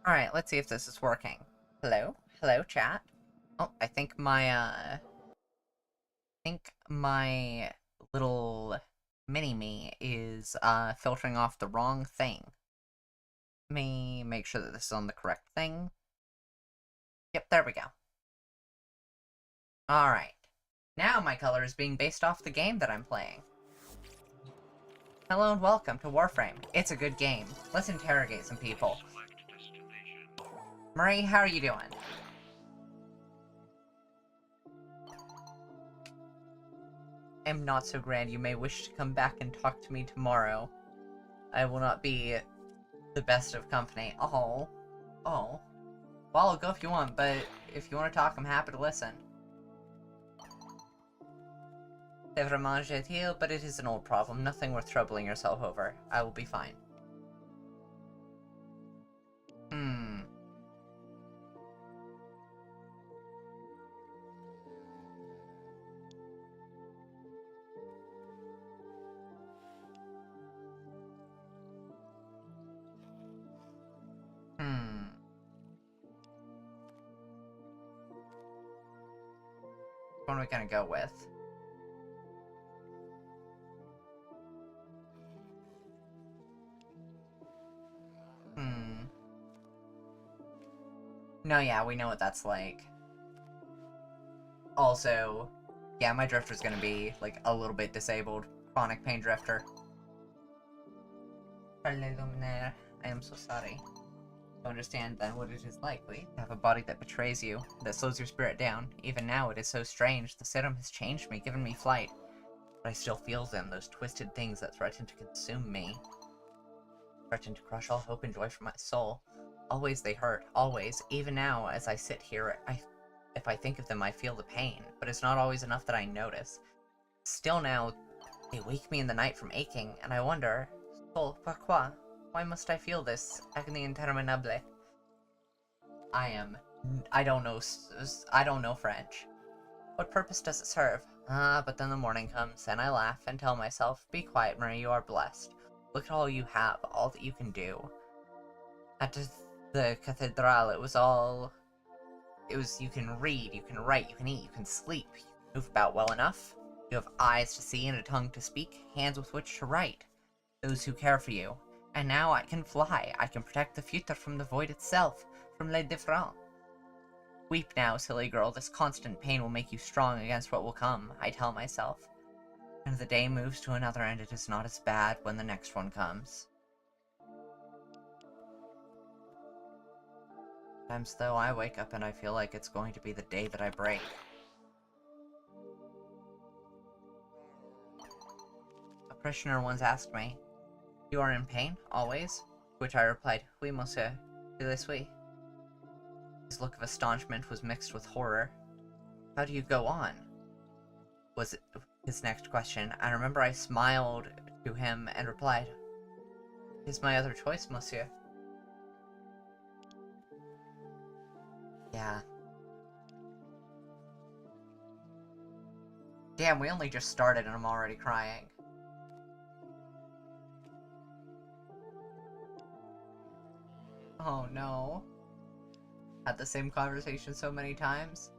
Alright, let's see if this is working. Hello? Hello, chat? Oh, I think my little mini-me is, filtering off the wrong thing. Let me make sure that this is on the correct thing. Yep, there we go. Alright. Now my color is being based off the game that I'm playing. Hello and welcome to Warframe. It's a good game. Let's interrogate some people. Marie, how are you doing? I'm not so grand. You may wish to come back and talk to me tomorrow. I will not be the best of company. Oh. Oh. Well, I'll go if you want, but if you want to talk, I'm happy to listen. C'est vraiment gentil, but it is an old problem. Nothing worth troubling yourself over. I will be fine. What are we gonna go with? No, yeah, we know what that's like. Also, yeah, my drifter's gonna be, like, a little bit disabled. Chronic pain drifter. I am so sorry. To understand, then, what it is likely to have a body that betrays you, that slows your spirit down. Even now, it is so strange. The serum has changed me, given me flight. But I still feel them, those twisted things that threaten to consume me. Threaten to crush all hope and joy from my soul. Always they hurt, always. Even now, as I sit here, if I think of them, I feel the pain. But it's not always enough that I notice. Still now, they wake me in the night from aching, and I wonder, Soul, pourquoi? Why must I feel this agony interminable? I don't know French. What purpose does it serve? But then the morning comes, and I laugh and tell myself, be quiet, Marie, you are blessed. Look at all you have, all that you can do. At the cathedral, you can read, you can write, you can eat, you can sleep, you can move about well enough. You have eyes to see and a tongue to speak, hands with which to write. Those who care for you. And now I can fly, I can protect the future from the void itself, from les différents. Weep now, silly girl, this constant pain will make you strong against what will come, I tell myself. And the day moves to another and it is not as bad when the next one comes. Sometimes, though, I wake up and I feel like it's going to be the day that I break. A parishioner once asked me, "You are in pain, always?" To which I replied, "Oui, monsieur, je le suis." His look of astonishment was mixed with horror. "How do you go on?" was his next question. I remember I smiled to him and replied, "It is my other choice, monsieur." Yeah. Damn, we only just started and I'm already crying. Oh no. Had the same conversation so many times?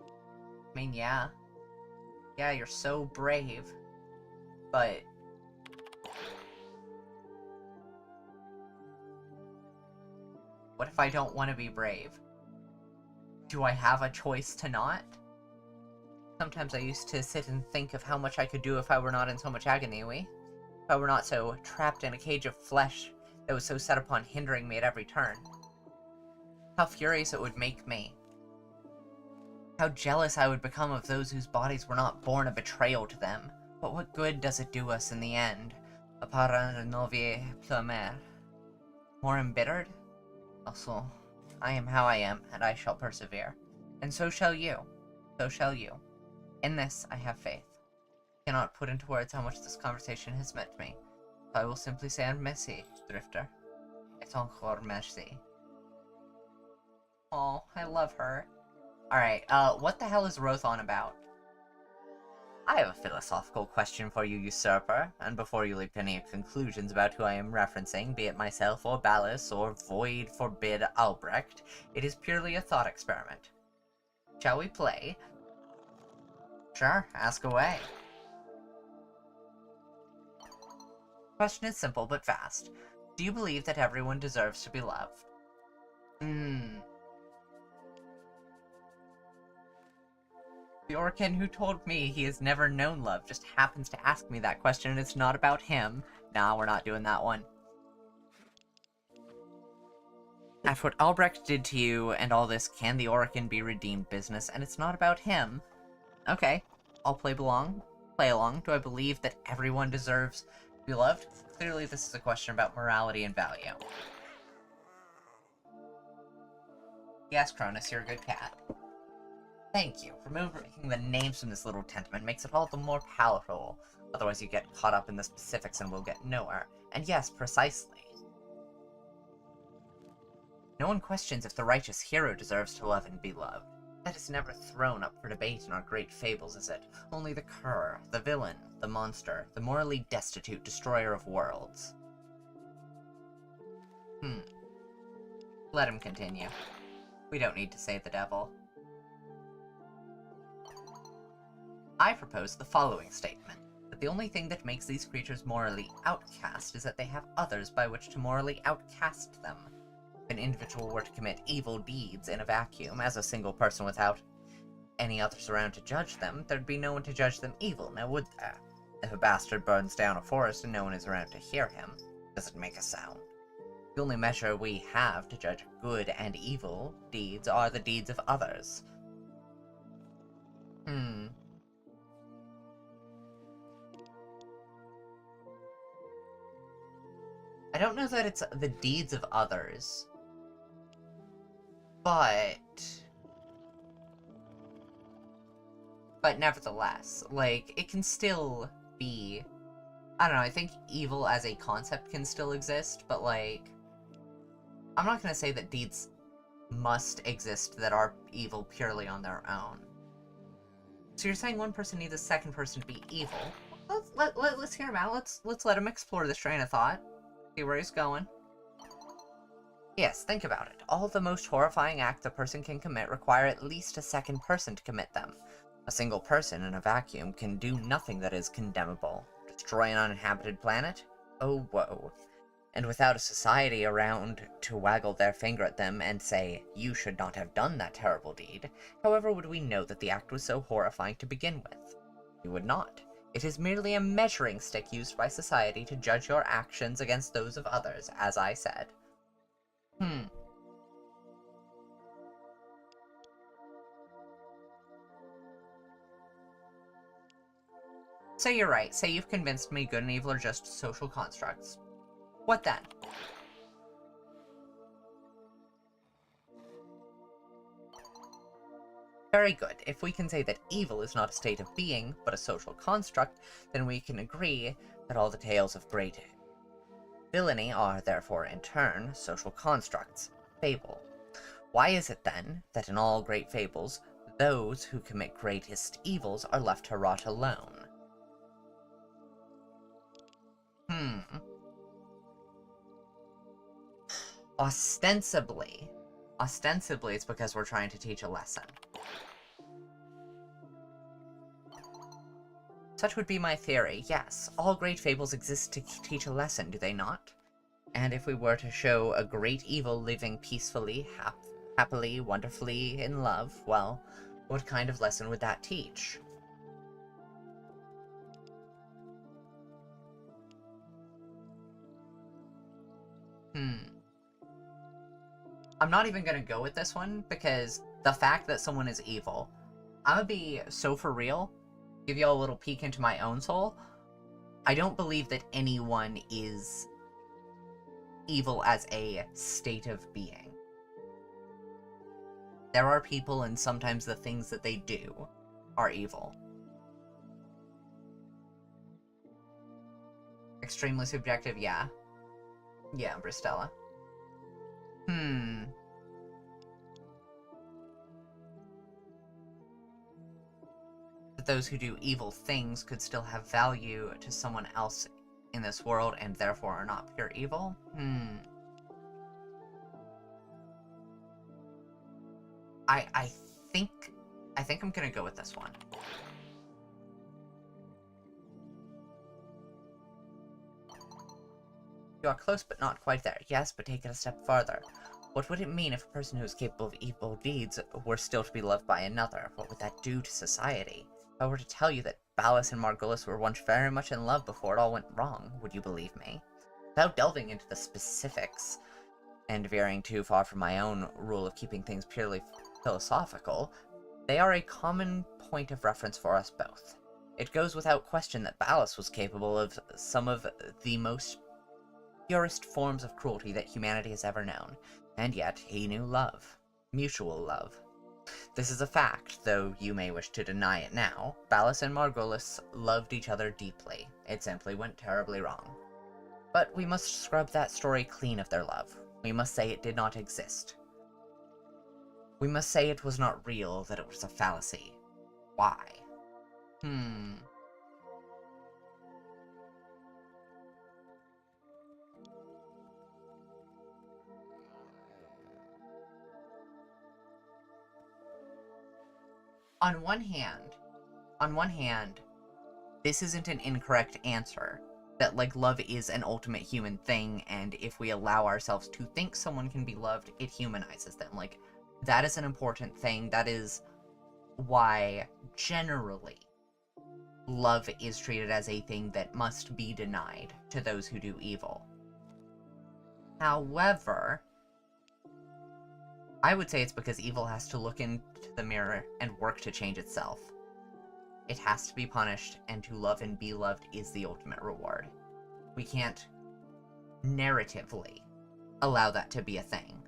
I mean, yeah. Yeah, you're so brave. But... what if I don't want to be brave? Do I have a choice to not? Sometimes I used to sit and think of how much I could do if I were not in so much agony, oui? If I were not so trapped in a cage of flesh that was so set upon hindering me at every turn. How furious it would make me. How jealous I would become of those whose bodies were not born a betrayal to them. But what good does it do us in the end? A part renouveler plus more embittered? Also, I am how I am, and I shall persevere. And so shall you. So shall you. In this, I have faith. I cannot put into words how much this conversation has meant to me. So I will simply say merci, Drifter. Et encore merci. Oh, I love her. Alright, what the hell is Rothon about? I have a philosophical question for you, usurper, and before you leap to any conclusions about who I am referencing, be it myself or Ballas or void forbid Albrecht, it is purely a thought experiment. Shall we play? Sure, ask away. Question is simple but fast. Do you believe that everyone deserves to be loved? The Orkin who told me he has never known love just happens to ask me that question and it's not about him. Nah, we're not doing that one. After what Albrecht did to you and all this can the Orkin be redeemed business, and it's not about him. Okay, I'll play along. Do I believe that everyone deserves to be loved? Clearly this is a question about morality and value. Yes, Cronus, you're a good cat. Thank you. Removing the names from this little tentament makes it all the more palatable. Otherwise you get caught up in the specifics and we'll get nowhere. And yes, precisely. No one questions if the righteous hero deserves to love and be loved. That is never thrown up for debate in our great fables, is it? Only the cur, the villain, the monster, the morally destitute destroyer of worlds. Let him continue. We don't need to say the devil. I propose the following statement, that the only thing that makes these creatures morally outcast is that they have others by which to morally outcast them. If an individual were to commit evil deeds in a vacuum as a single person without any others around to judge them, there'd be no one to judge them evil, now would there? If a bastard burns down a forest and no one is around to hear him, does it make a sound? The only measure we have to judge good and evil deeds are the deeds of others. I don't know that it's the deeds of others, but nevertheless, like, it can still be, I don't know, I think evil as a concept can still exist, but, like, I'm not gonna say that deeds must exist that are evil purely on their own. So you're saying one person needs a second person to be evil? Let's hear him out. Let's let him explore this train of thought. See where he's going. Yes, think about it. All the most horrifying acts a person can commit require at least a second person to commit them. A single person in a vacuum can do nothing that is condemnable. Destroy an uninhabited planet? Oh, whoa. And without a society around to waggle their finger at them and say, you should not have done that terrible deed, however would we know that the act was so horrifying to begin with? We would not. It is merely a measuring stick used by society to judge your actions against those of others, as I said. Say you're right. Say you've convinced me good and evil are just social constructs. What then? Very good. If we can say that evil is not a state of being, but a social construct, then we can agree that all the tales of great villainy are, therefore, in turn, social constructs. Fable. Why is it, then, that in all great fables, those who commit greatest evils are left to rot alone? Ostensibly it's because we're trying to teach a lesson. Such would be my theory, yes. All great fables exist to teach a lesson, do they not? And if we were to show a great evil living peacefully, happily, wonderfully in love, well, what kind of lesson would that teach? I'm not even gonna go with this one, because the fact that someone is evil, I'm gonna be so for real, give you all a little peek into my own soul. I don't believe that anyone is evil as a state of being. There are people, and sometimes the things that they do are evil. Extremely subjective, yeah. Yeah, Bristella. The that those who do evil things could still have value to someone else in this world and therefore are not pure evil? I think I'm gonna go with this one. You are close but not quite there. Yes, but take it a step farther. What would it mean if a person who is capable of evil deeds were still to be loved by another? What would that do to society? If I were to tell you that Ballas and Margulis were once very much in love before it all went wrong, would you believe me? Without delving into the specifics, and veering too far from my own rule of keeping things purely philosophical, they are a common point of reference for us both. It goes without question that Ballas was capable of some of the most purest forms of cruelty that humanity has ever known, and yet he knew love. Mutual love. This is a fact, though you may wish to deny it now. Ballas and Margulis loved each other deeply. It simply went terribly wrong. But we must scrub that story clean of their love. We must say it did not exist. We must say it was not real, that it was a fallacy. Why? On one hand, this isn't an incorrect answer. That, like, love is an ultimate human thing, and if we allow ourselves to think someone can be loved, it humanizes them. Like, that is an important thing. That is why, generally, love is treated as a thing that must be denied to those who do evil. However, I would say it's because evil has to look into the mirror and work to change itself. It has to be punished, and to love and be loved is the ultimate reward. We can't narratively allow that to be a thing.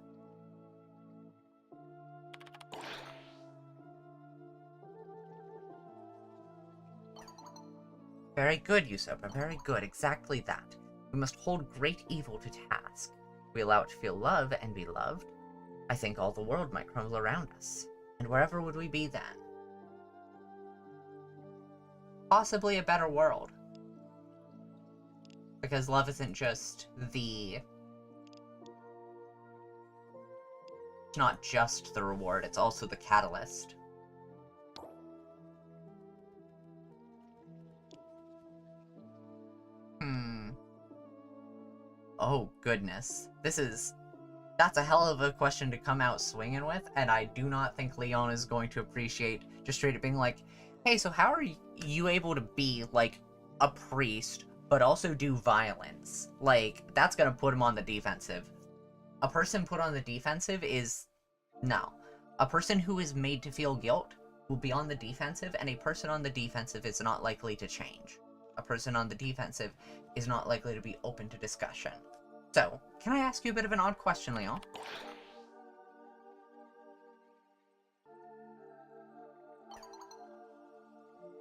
Very good, Usurper, very good, exactly that. We must hold great evil to task. We allow it to feel love and be loved. I think all the world might crumble around us. And wherever would we be then? Possibly a better world. Because love isn't just the... It's not just the reward, it's also the catalyst. Oh, goodness. That's a hell of a question to come out swinging with, and I do not think Leon is going to appreciate just straight up being like, hey, so how are you able to be, like, a priest, but also do violence? Like, that's gonna put him on the defensive. A person put on the defensive is... No. A person who is made to feel guilt will be on the defensive, and a person on the defensive is not likely to change. A person on the defensive is not likely to be open to discussion. So, can I ask you a bit of an odd question, Leon?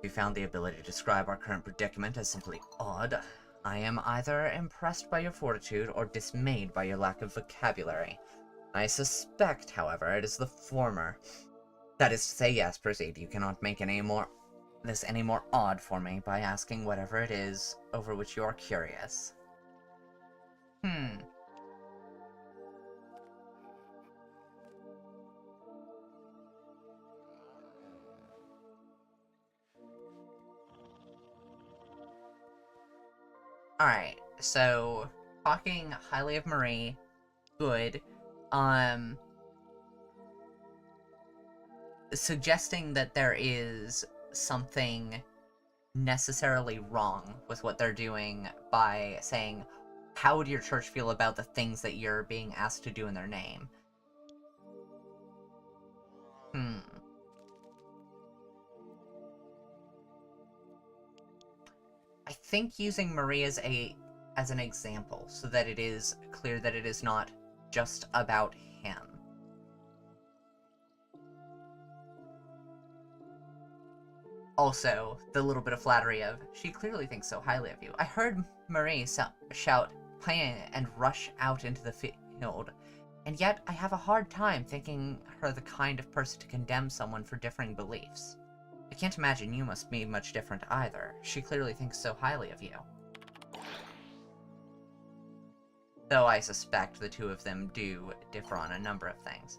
We found the ability to describe our current predicament as simply odd. I am either impressed by your fortitude or dismayed by your lack of vocabulary. I suspect, however, it is the former. That is to say, yes, proceed. You cannot make this any more odd for me by asking whatever it is over which you are curious. Alright, so, talking highly of Marie, good. Suggesting that there is something necessarily wrong with what they're doing by saying, how would your church feel about the things that you're being asked to do in their name? I think using Marie as an example, so that it is clear that it is not just about him. Also, the little bit of flattery of, she clearly thinks so highly of you. I heard Marie shout, "Pain," and rush out into the field, and yet I have a hard time thinking her the kind of person to condemn someone for differing beliefs. I can't imagine you must be much different either. She clearly thinks so highly of you. Though I suspect the two of them do differ on a number of things.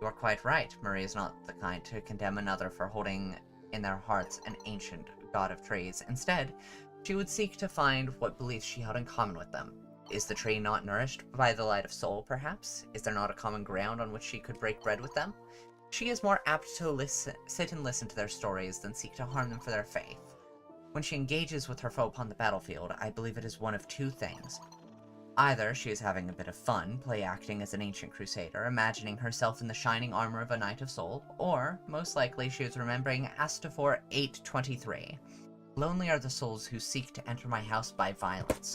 You are quite right. Marie is not the kind to condemn another for holding in their hearts an ancient god of trees. Instead, she would seek to find what beliefs she held in common with them. Is the tree not nourished by the light of soul, perhaps? Is there not a common ground on which she could break bread with them? She is more apt to sit and listen to their stories than seek to harm them for their faith. When she engages with her foe upon the battlefield, I believe it is one of two things. Either she is having a bit of fun, play-acting as an ancient crusader, imagining herself in the shining armor of a knight of soul, or, most likely, she is remembering Astafor 8:23. Lonely are the souls who seek to enter my house by violence.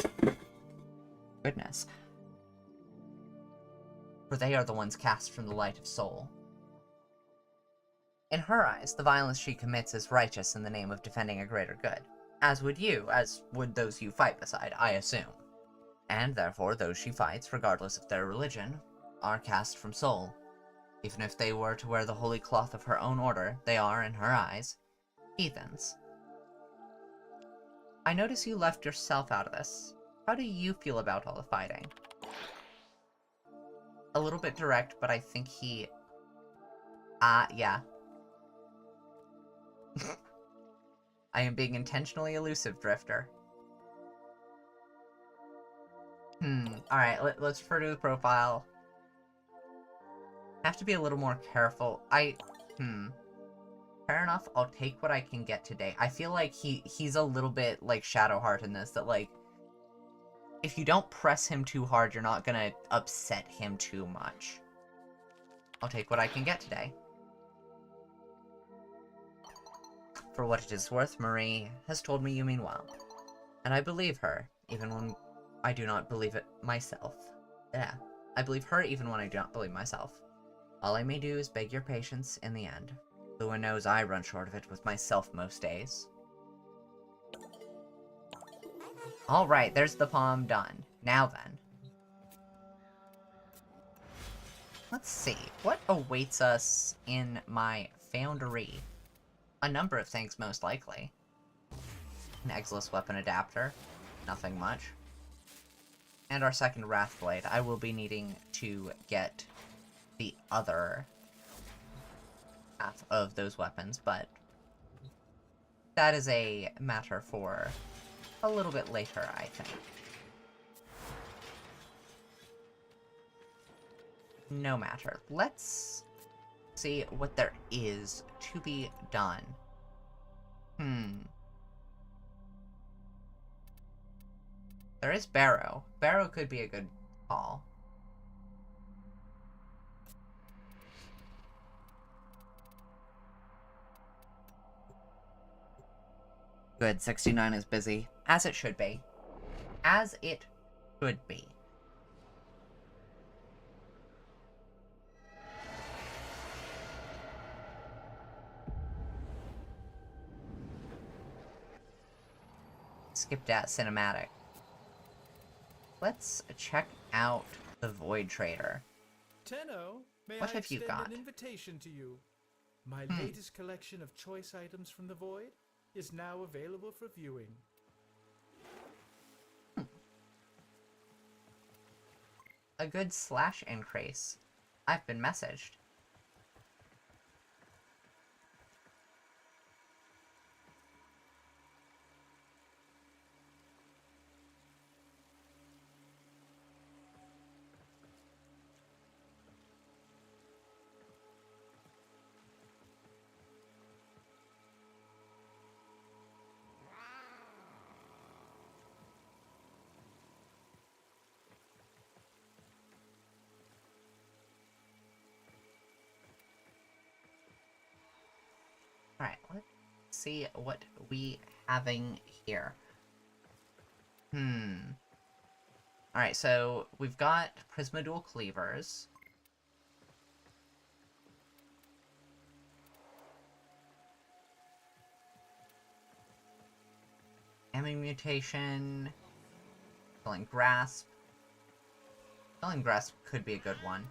Goodness. For they are the ones cast from the light of soul. In her eyes, the violence she commits is righteous in the name of defending a greater good. As would you, as would those you fight beside, I assume. And therefore those she fights, regardless of their religion, are cast from soul. Even if they were to wear the holy cloth of her own order, they are, in her eyes, heathens. I notice you left yourself out of this. How do you feel about all the fighting? A little bit direct, but I think he... yeah. I am being intentionally elusive, Drifter. Alright, let's refer to the profile. Have to be a little more careful. Fair enough, I'll take what I can get today. I feel like he's a little bit like Shadowheart in this, that like, if you don't press him too hard, you're not gonna upset him too much. I'll take what I can get today. For what it is worth, Marie has told me you mean well. And I believe her, even when I do not believe it myself. Yeah, I believe her even when I do not believe myself. All I may do is beg your patience in the end. Who knows I run short of it with myself most days. Alright, there's the poem done. Now then. Let's see, what awaits us in my foundry? A number of things, most likely. An Exilus weapon adapter. Nothing much. And our second Wrathblade. I will be needing to get the other half of those weapons, but that is a matter for a little bit later, I think. No matter. Let's see what there is to be done. There is Barrow. Barrow could be a good call. Good, 69 is busy. As it should be. As it should be. Skipped that cinematic. Let's check out the Void Trader. Tenno, What have you got? An invitation to you. My latest collection of choice items from the Void is now available for viewing. A good slash increase. I've been messaged. Alright, let's see what we having here. Alright, so we've got Prismadual Cleavers. Amming Mutation. Felling Grasp. Felling Grasp could be a good one.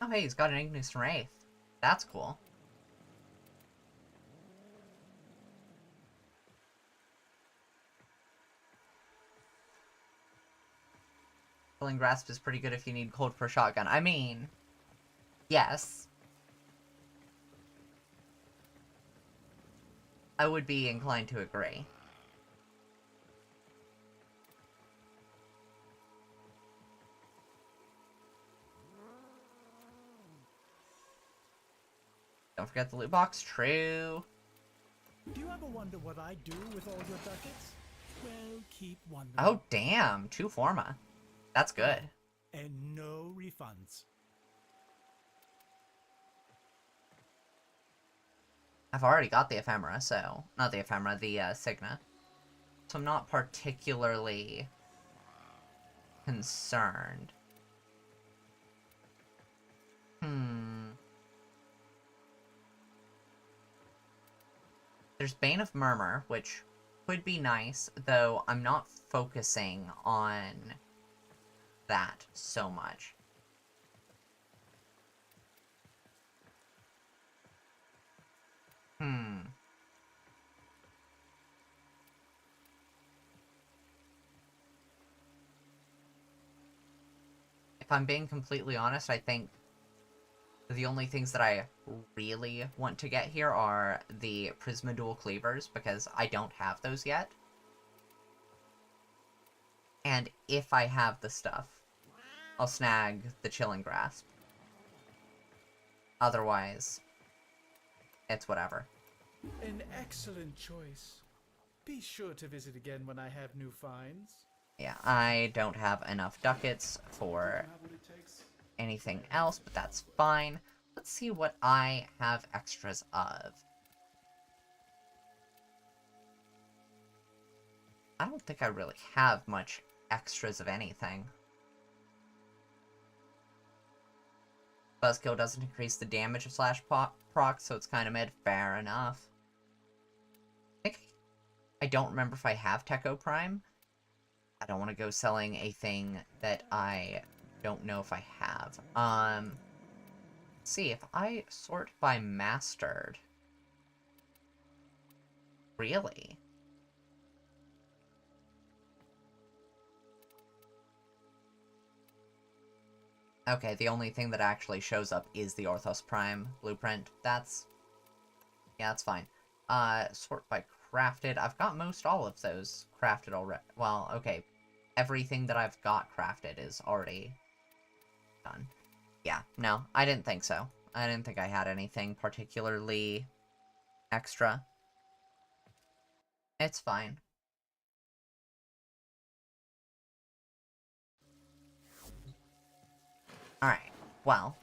Oh, hey, he's got an Ignis Wraith. That's cool. Killing Grasp is pretty good if you need cold for shotgun. I mean, yes. I would be inclined to agree. Don't forget the loot box. True. Do you ever wonder what I do with all your ducats? Well, keep wondering. Oh, damn. 2 Forma. That's good. And no refunds. I've already got the Ephemera, so... Not the Ephemera, the Signa. So I'm not particularly concerned. There's Bane of Murmur, which would be nice, though I'm not focusing on that so much. If I'm being completely honest, I think the only things that I really want to get here are the Prisma Dual Cleavers, because I don't have those yet. And if I have the stuff, I'll snag the Chilling Grasp. Otherwise, it's whatever. An excellent choice. Be sure to visit again when I have new finds. Yeah, I don't have enough ducats for anything else, but that's fine. Let's see what I have extras of. I don't think I really have much extras of anything. Buzzkill doesn't increase the damage of slash proc, so it's kind of mid. Fair enough. I don't remember if I have Techo Prime. I don't want to go selling a thing that I don't know if I have. Let's see, if I sort by mastered... Really? Okay, the only thing that actually shows up is the Orthos Prime blueprint. That's... Yeah, that's fine. Sort by crafted. I've got most all of those crafted already. Well, okay. Everything that I've got crafted is already done. Yeah, no, I didn't think so. I didn't think I had anything particularly extra. It's fine. Alright, well.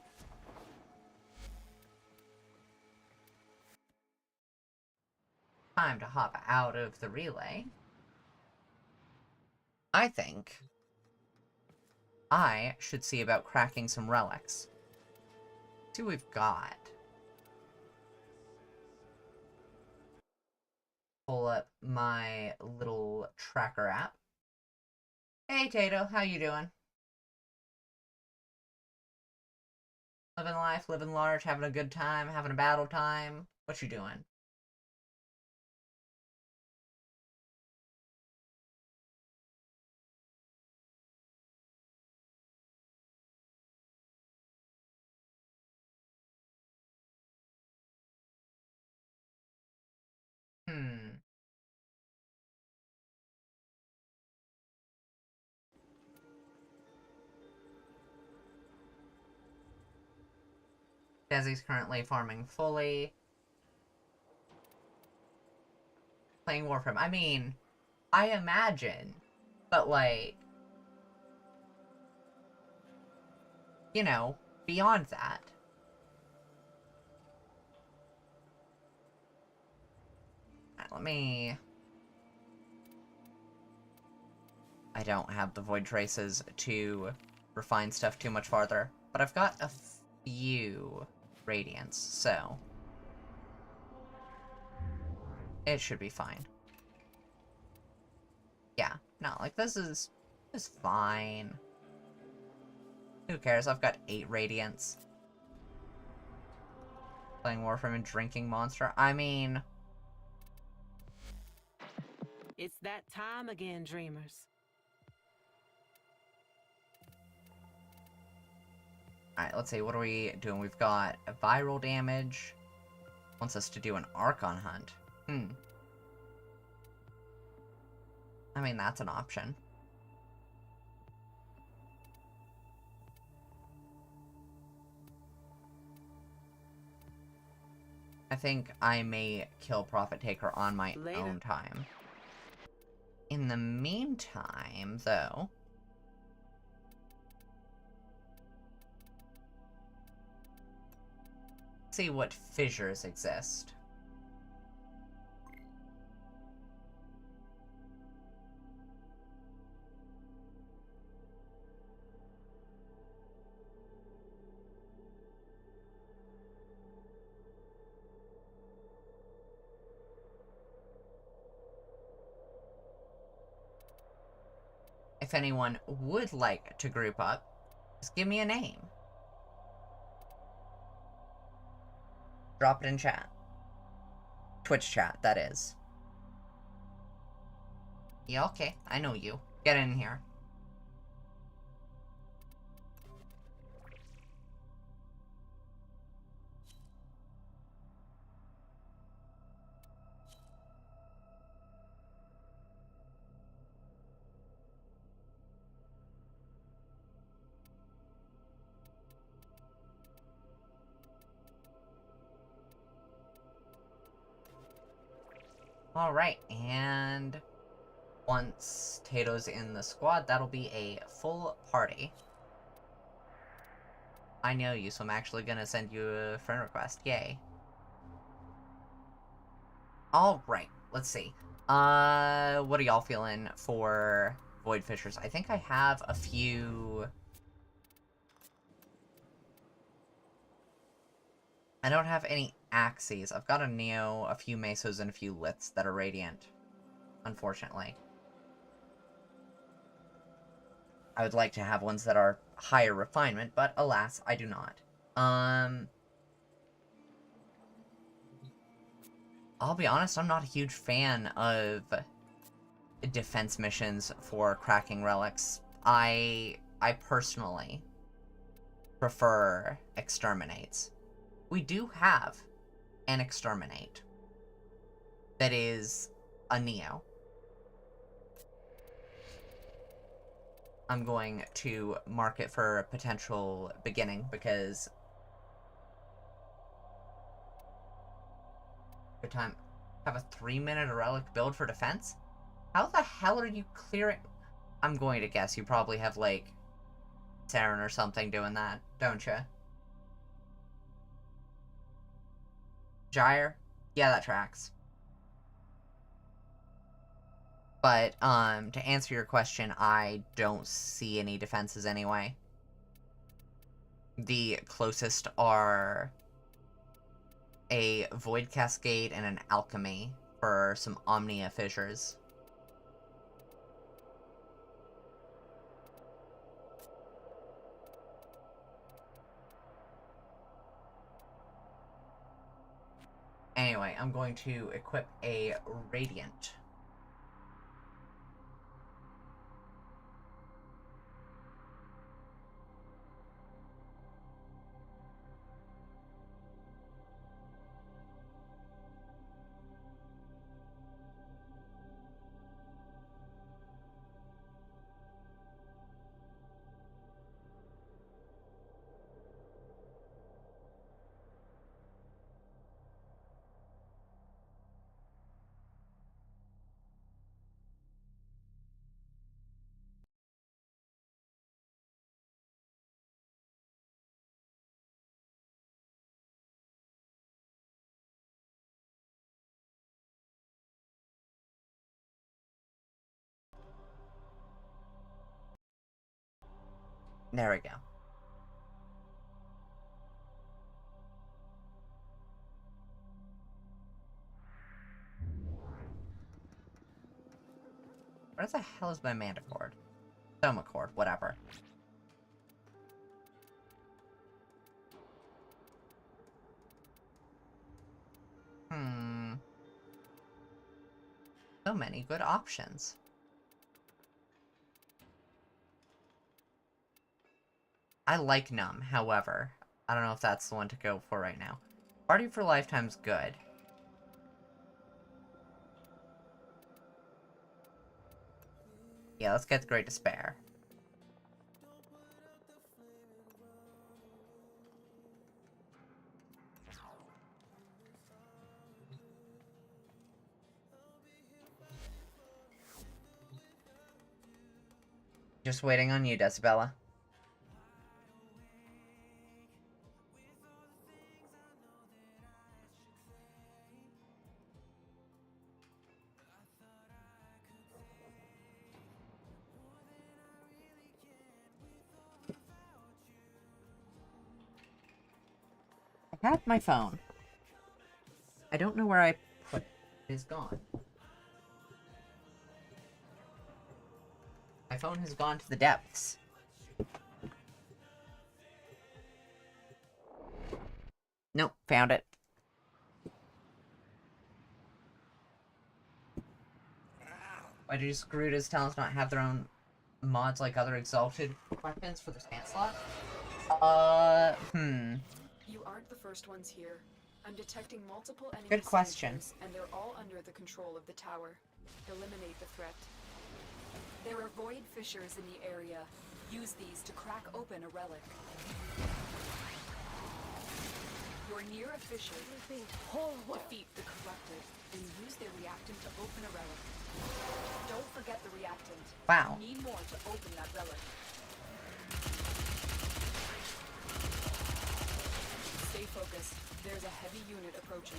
Time to hop out of the relay. I think I should see about cracking some relics. See what we've got. Pull up my little tracker app. Hey Tato, how you doing? Living life, living large, having a good time, having a battle time. What you doing? Desi's currently farming fully. Playing Warframe. I mean, I imagine, but like, you know, beyond that. Alright, let me... I don't have the Void Traces to refine stuff too much farther, but I've got a few Radiants, so it should be fine. Yeah, no, like, this is fine. Who cares? I've got 8 Radiants. Playing Warframe and drinking Monster. I mean... It's that time again, dreamers. Alright, let's see, what are we doing? We've got viral damage. Wants us to do an Archon hunt. I mean, that's an option. I think I may kill Profit Taker on my own time. In the meantime, though... let's see what fissures exist. If anyone would like to group up, just give me a name. Drop it in chat. Twitch chat, that is. Yeah, okay. I know you. Get in here. Alright, and once Tato's in the squad, that'll be a full party. I know you, so I'm actually gonna send you a friend request. Yay. Alright, let's see. What are y'all feeling for Void Fissures? I think I have a few... I don't have any Axes. I've got a Neo, a few Mesos, and a few Liths that are Radiant. Unfortunately. I would like to have ones that are higher refinement, but alas, I do not. I'll be honest, I'm not a huge fan of defense missions for cracking relics. I personally prefer exterminates. We do have an exterminate that is a Neo. I'm going to mark it for a potential beginning because good time. Have a 3-minute relic build for defense? How the hell are you clearing? I'm going to guess you probably have like Saren or something doing that, don't you? Gyre? Yeah, that tracks. But, to answer your question, I don't see any defenses anyway. The closest are a Void Cascade and an Alchemy for some Omnia Fissures. Anyway, I'm going to equip a Radiant. There we go. Where the hell is my Mana Cord? Soma Cord, whatever. So many good options. I like Numb, however. I don't know if that's the one to go for right now. Party for Lifetime's good. Yeah, let's get the Great Despair. Just waiting on you, Desabella. I have my phone. I don't know where I put it. It is gone. My phone has gone to the depths. Nope, found it. Why do Garuda's talents not have their own mods like other exalted weapons for the stance slot? You aren't the first ones here. I'm detecting multiple enemy Good question. signatures, and they're all under the control of the tower. Eliminate the threat. There are void fissures in the area. Use these to crack open a relic. You're near a fissure. Defeat the corrupted, and use their reactant to open a relic. Don't forget the reactant. Wow. You need more to open that relic. Stay focused. There's a heavy unit approaching.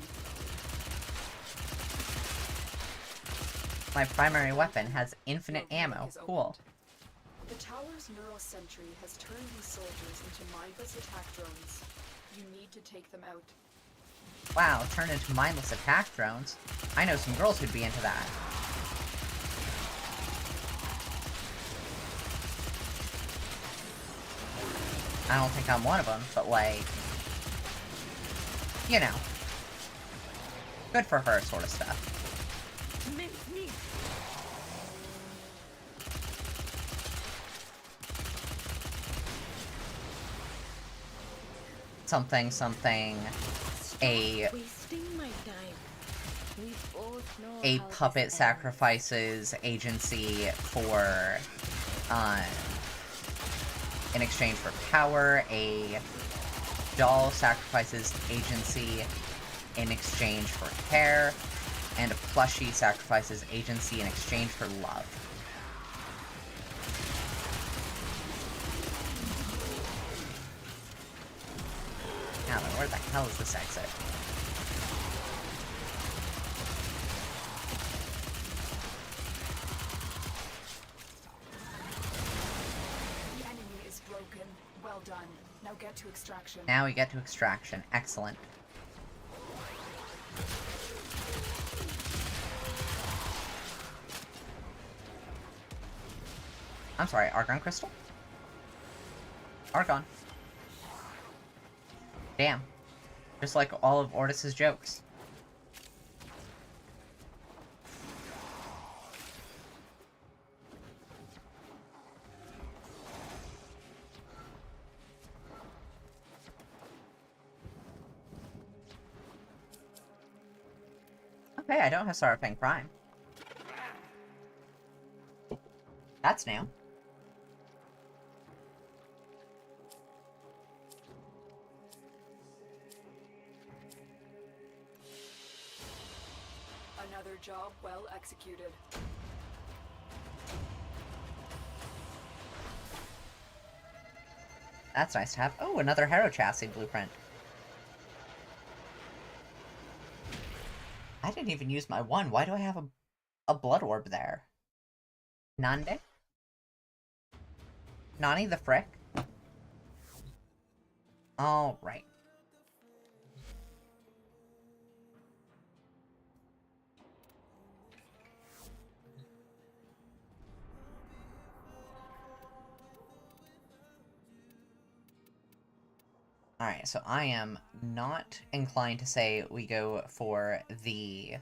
My primary weapon has infinite ammo. Cool. The tower's neural sentry has turned these soldiers into mindless attack drones. You need to take them out. Wow, turned into mindless attack drones. I know some girls who'd be into that. I don't think I'm one of them, but like, you know, good for her sort of stuff. Something, a puppet sacrifices agency for, in exchange for power, a doll sacrifices agency in exchange for care, and a plushie sacrifices agency in exchange for love. Now then, where the hell is this exit? The enemy is broken. Well done. Now get to extraction. Now we get to extraction. Excellent. I'm sorry, Argon Crystal? Argon. Damn. Just like all of Ortis's jokes. Okay, I don't have Sarapang Prime. That's new. Another job well executed. That's nice to have. Oh, another Hero Chassis blueprint. I didn't even use my one. Why do I have a blood orb there? Nande? Nani the frick? Alright. Alright, so I am not inclined to say we go for the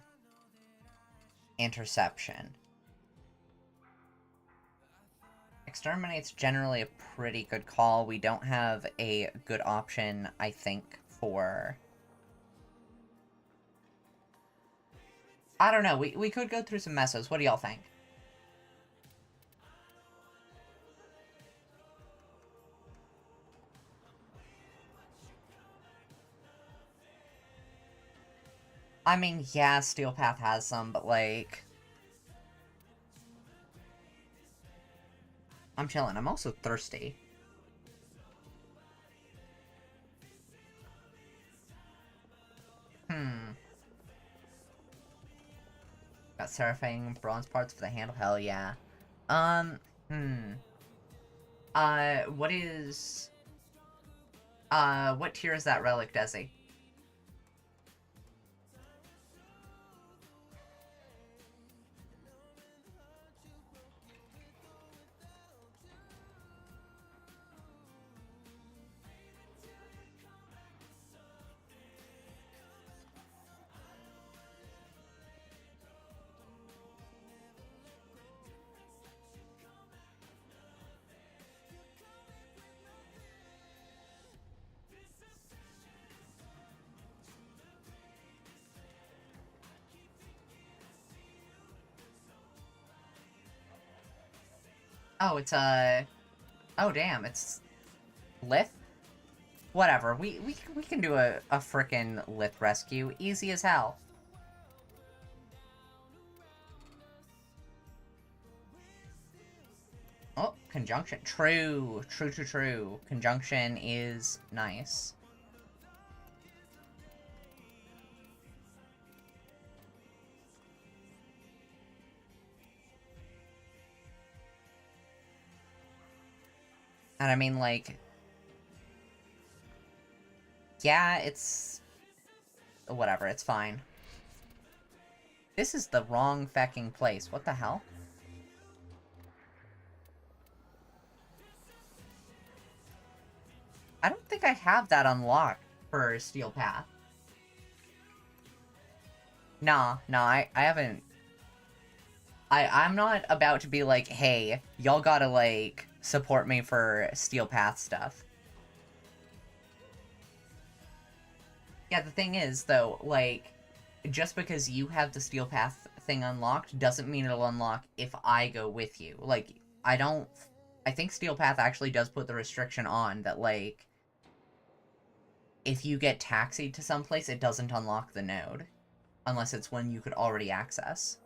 Interception. Exterminate's generally a pretty good call. We don't have a good option, I think, for... I don't know, we could go through some messos. What do y'all think? I mean, yeah, Steel Path has some, but like... I'm chilling. I'm also thirsty. Got Seraphing, bronze parts for the handle. Hell yeah. What is... what tier is that relic, Desi? Oh, it's, oh, damn, it's... Lith? Whatever, we can do a frickin' Lith rescue. Easy as hell. Oh, Conjunction. True. True. Conjunction is nice. And I mean, like... Yeah, it's... Whatever, it's fine. This is the wrong fucking place. What the hell? I don't think I have that unlocked for Steel Path. Nah, I haven't... I'm not about to be like, hey, y'all gotta, like, support me for Steel Path stuff. Yeah, the thing is, though, like, just because you have the Steel Path thing unlocked doesn't mean it'll unlock if I go with you. Like, I think Steel Path actually does put the restriction on that, like, if you get taxied to someplace, it doesn't unlock the node. Unless it's one you could already access.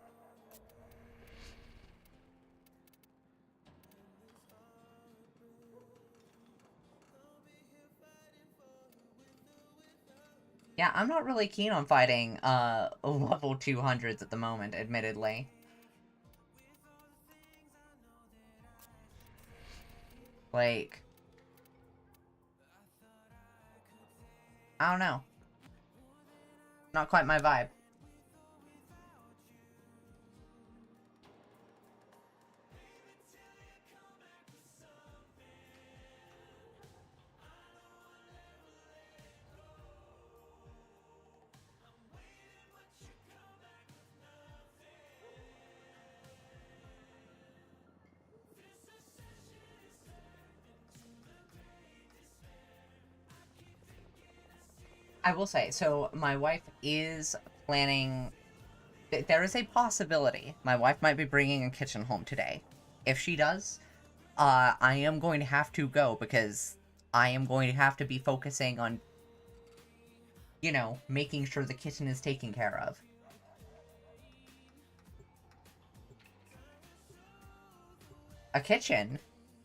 Yeah, I'm not really keen on fighting, level 200s at the moment, admittedly. Like... I don't know. Not quite my vibe. I will say, so my wife is planning... There is a possibility my wife might be bringing a kitchen home today. If she does, I am going to have to go because I am going to have to be focusing on, you know, making sure the kitchen is taken care of. A kitchen?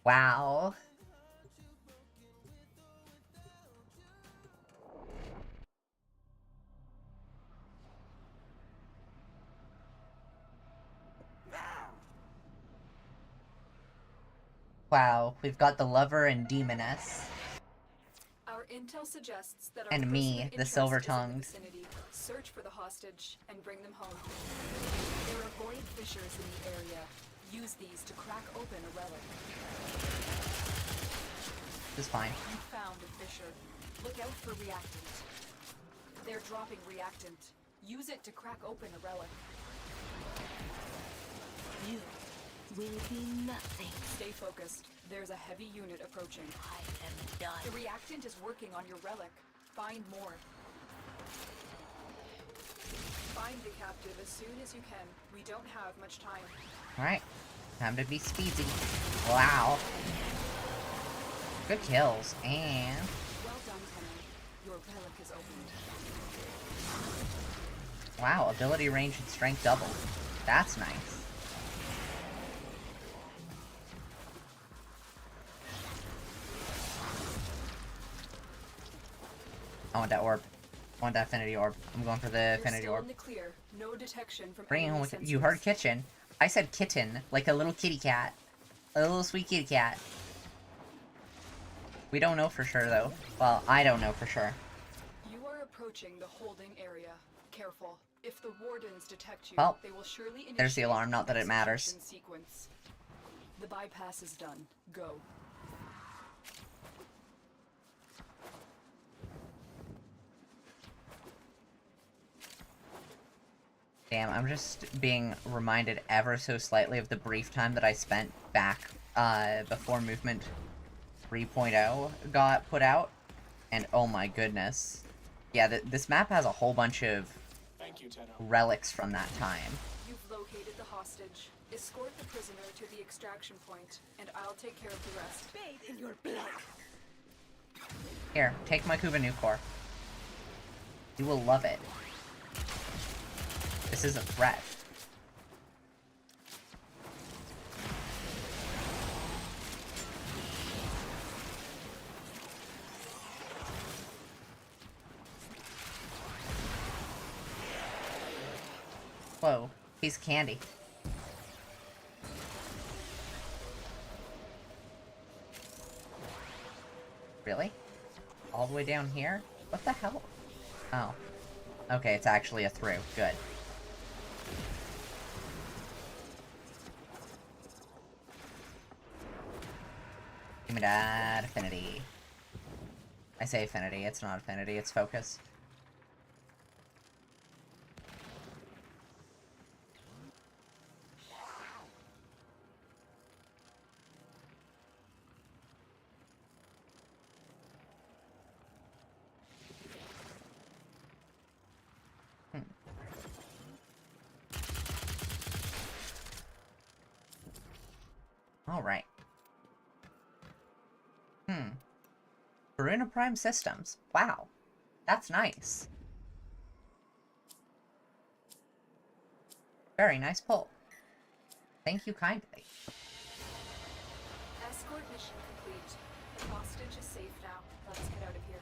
Wow. Wow, we've got the lover and demoness. Our intel suggests that And me, the silver-tongued. Search for the hostage and bring them home. There are void fissures in the area. Use these to crack open a relic. This is fine. You found a fissure. Look out for reactant. They're dropping reactant. Use it to crack open a relic. will be nothing. Stay focused. There's a heavy unit approaching. I am done. The reactant is working on your relic. Find more. Find the captive as soon as you can. We don't have much time. Alright. Time to be speedy. Wow. Good kills. And... Well done, Tenno. Your relic is opened. wow, ability range and strength doubled. That's nice. I want that orb. I want that affinity orb. I'm going for the You're affinity still orb. in the clear. No detection from Bring enemy on, you heard sensors. kitchen. I said kitten, like a little kitty cat. A little sweet kitty cat. We don't know for sure, though. Well, I don't know for sure. You are approaching the holding area. Careful. If the wardens detect you, Well, they will surely initiate there's the alarm, not that it an matters. execution sequence. The bypass is done. Go. Damn, I'm just being reminded ever so slightly of the brief time that I spent back before Movement 3.0 got put out. And oh my goodness. Yeah, this map has a whole bunch of relics from that time. You've located the hostage. Escort the prisoner to the extraction point, and I'll take care of the rest. Bathe in your blood. Here, take my Kuba Nucor. You will love it. This is a threat. Whoa, piece of candy. Really? All the way down here? What the hell? Oh. Okay, it's actually a through. Good. Give me that affinity. I say affinity, it's not affinity, it's focus. Alright. Karuna Prime Systems. Wow. That's nice. Very nice pull. Thank you kindly. Escort mission complete. The hostage is safe now. Let's get out of here.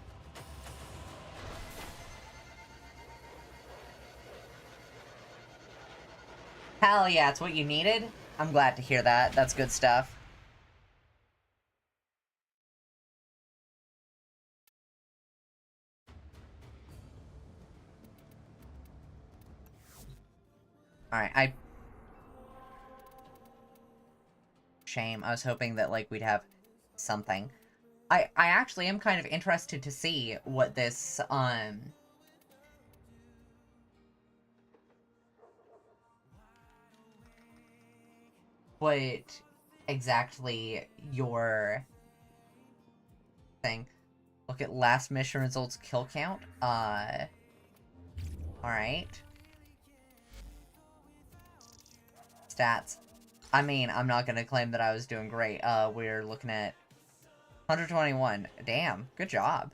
Hell yeah, it's what you needed. I'm glad to hear that. That's good stuff. Alright, shame. I was hoping that, like, we'd have something. I actually am kind of interested to see what this, what exactly your thing. Look at last mission results kill count. Alright. Stats. I mean, I'm not gonna claim that I was doing great. We're looking at 121. Damn, good job.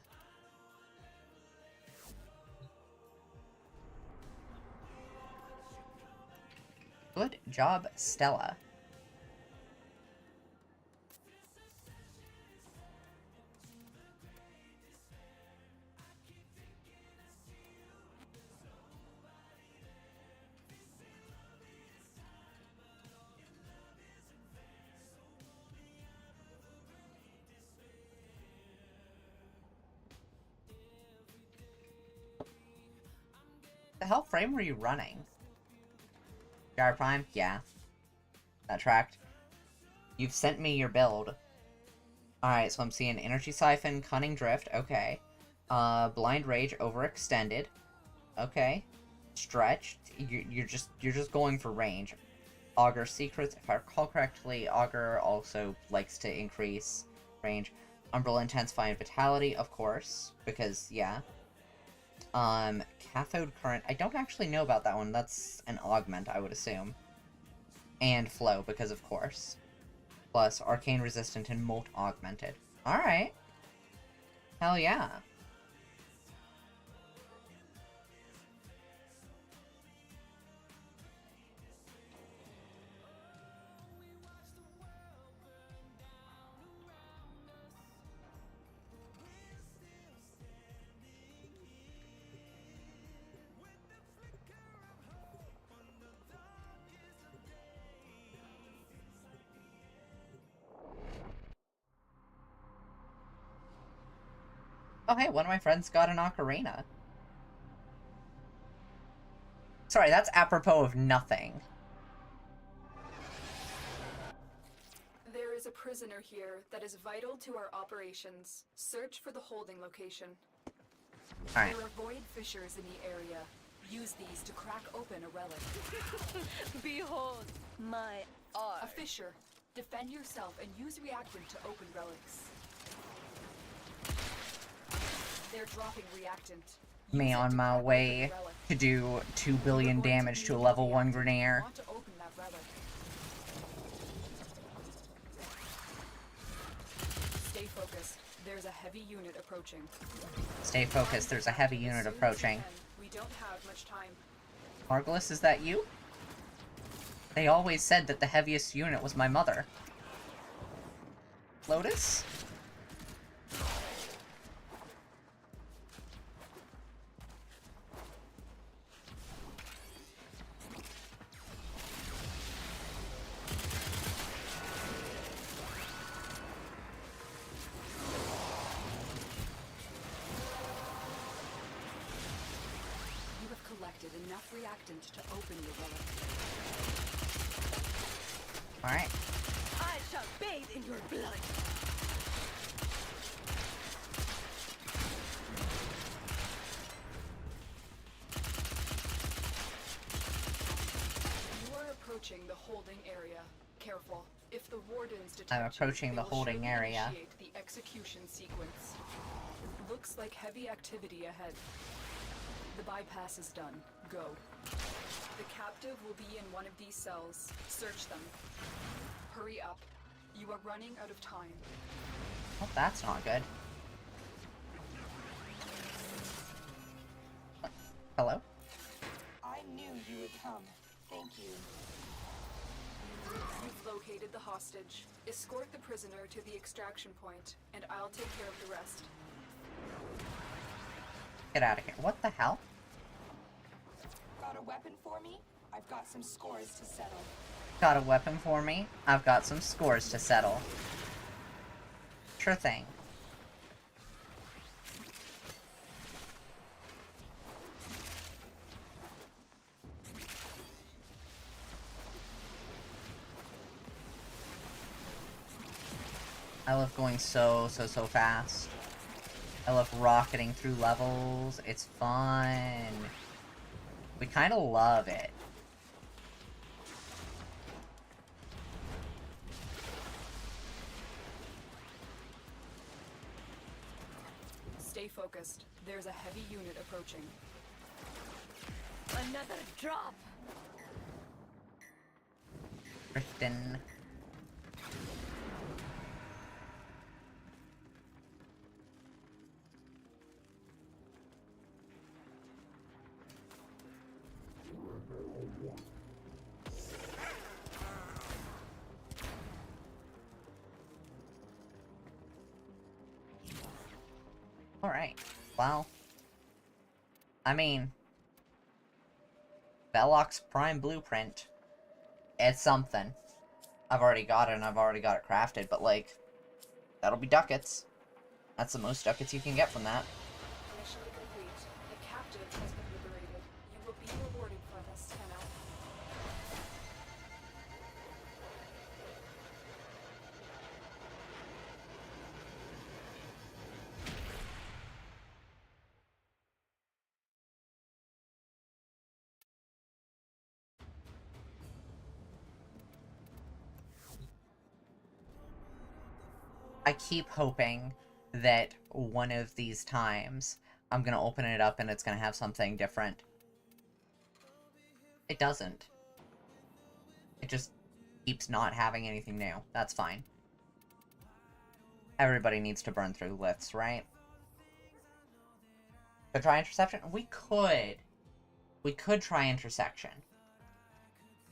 Good job, Stella. The hell frame were you running? Gyro Prime? Yeah. That tracked. You've sent me your build. Alright, so I'm seeing Energy Siphon, Cunning Drift, okay. Blind Rage overextended. Okay. Stretched. You're just going for range. Augur secrets. If I recall correctly, Augur also likes to increase range. Umbral Intensify and Vitality, of course, because, yeah. Cathode Current. I don't actually know about that one. That's an augment, I would assume. And Flow, because of course. Plus, Arcane Resistant and Molt Augmented. Alright. Hell yeah. Oh hey, one of my friends got an ocarina. Sorry, that's apropos of nothing. There is a prisoner here that is vital to our operations. Search for the holding location. Alright. There are void fissures in the area. Use these to crack open a relic. Behold my A art. fissure. Defend yourself and use reactant to open relics. They're dropping reactant. Me Use it on to my crack open way the relic. to do 2 You're billion going to damage to a need level 1 reactant. Grenaire. Want to open that relic. Stay focused. There's a heavy unit approaching. Stay focused, there's a heavy As unit soon as you approaching. can. We don't have much time. Margulis, is that you? They always said that the heaviest unit was my mother. Lotus? You have collected enough reactant to open your relic. Alright. I shall bathe in your blood. You are approaching the holding area. Careful. If the wardens detect you, approaching they the will holding surely area. initiate the execution sequence. Looks like heavy activity ahead. The bypass is done. Go. The captive will be in one of these cells. Search them. Hurry up. You are running out of time. Well, that's not good. Hello? I knew you would come. Thank you. You've located the hostage. Escort the prisoner to the extraction point, and I'll take care of the rest. Get out of here. What the hell? Got a weapon for me? I've got some scores to settle. Got a weapon for me? I've got some scores to settle. Sure thing. I love going so fast. I love rocketing through levels. It's fun. We kind of love it. Stay focused. There's a heavy unit approaching. Another drop. Kristen. Alright, well, I mean, Belloq's Prime Blueprint, it's something. I've already got it, and I've already got it crafted, but, like, that'll be ducats. That's the most ducats you can get from that. Mission complete. The captive has been liberated. You will be rewarded for this, Tenno. I keep hoping that one of these times I'm gonna open it up and it's gonna have something different. It doesn't. It just keeps not having anything new. That's fine. Everybody needs to burn through liths, right? But try interception? We could. We could try intersection.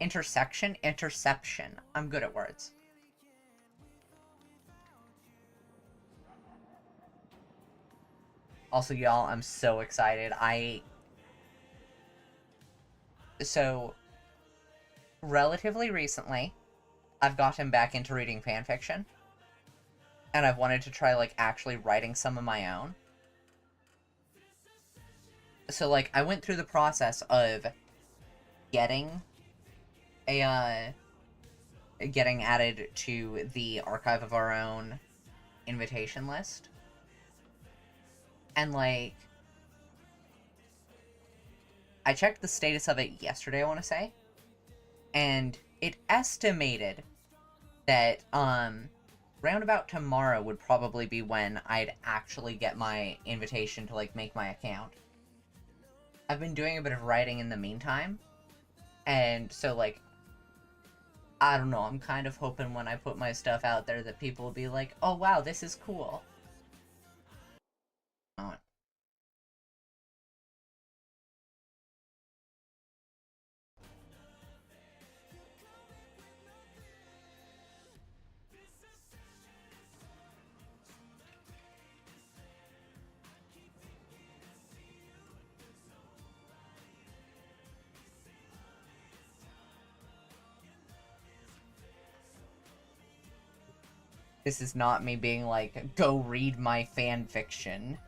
Intersection? Interception. I'm good at words. Also, y'all, I'm so excited. So, relatively recently, I've gotten back into reading fanfiction. And I've wanted to try, like, actually writing some of my own. So, like, I went through the process of getting getting added to the Archive of Our Own invitation list. And, like, I checked the status of it yesterday, I want to say. And it estimated that, round about tomorrow would probably be when I'd actually get my invitation to, like, make my account. I've been doing a bit of writing in the meantime. And so, like, I don't know, I'm kind of hoping when I put my stuff out there that people will be like, oh wow, this is cool. Oh. This is not me being like, go read my fan fiction.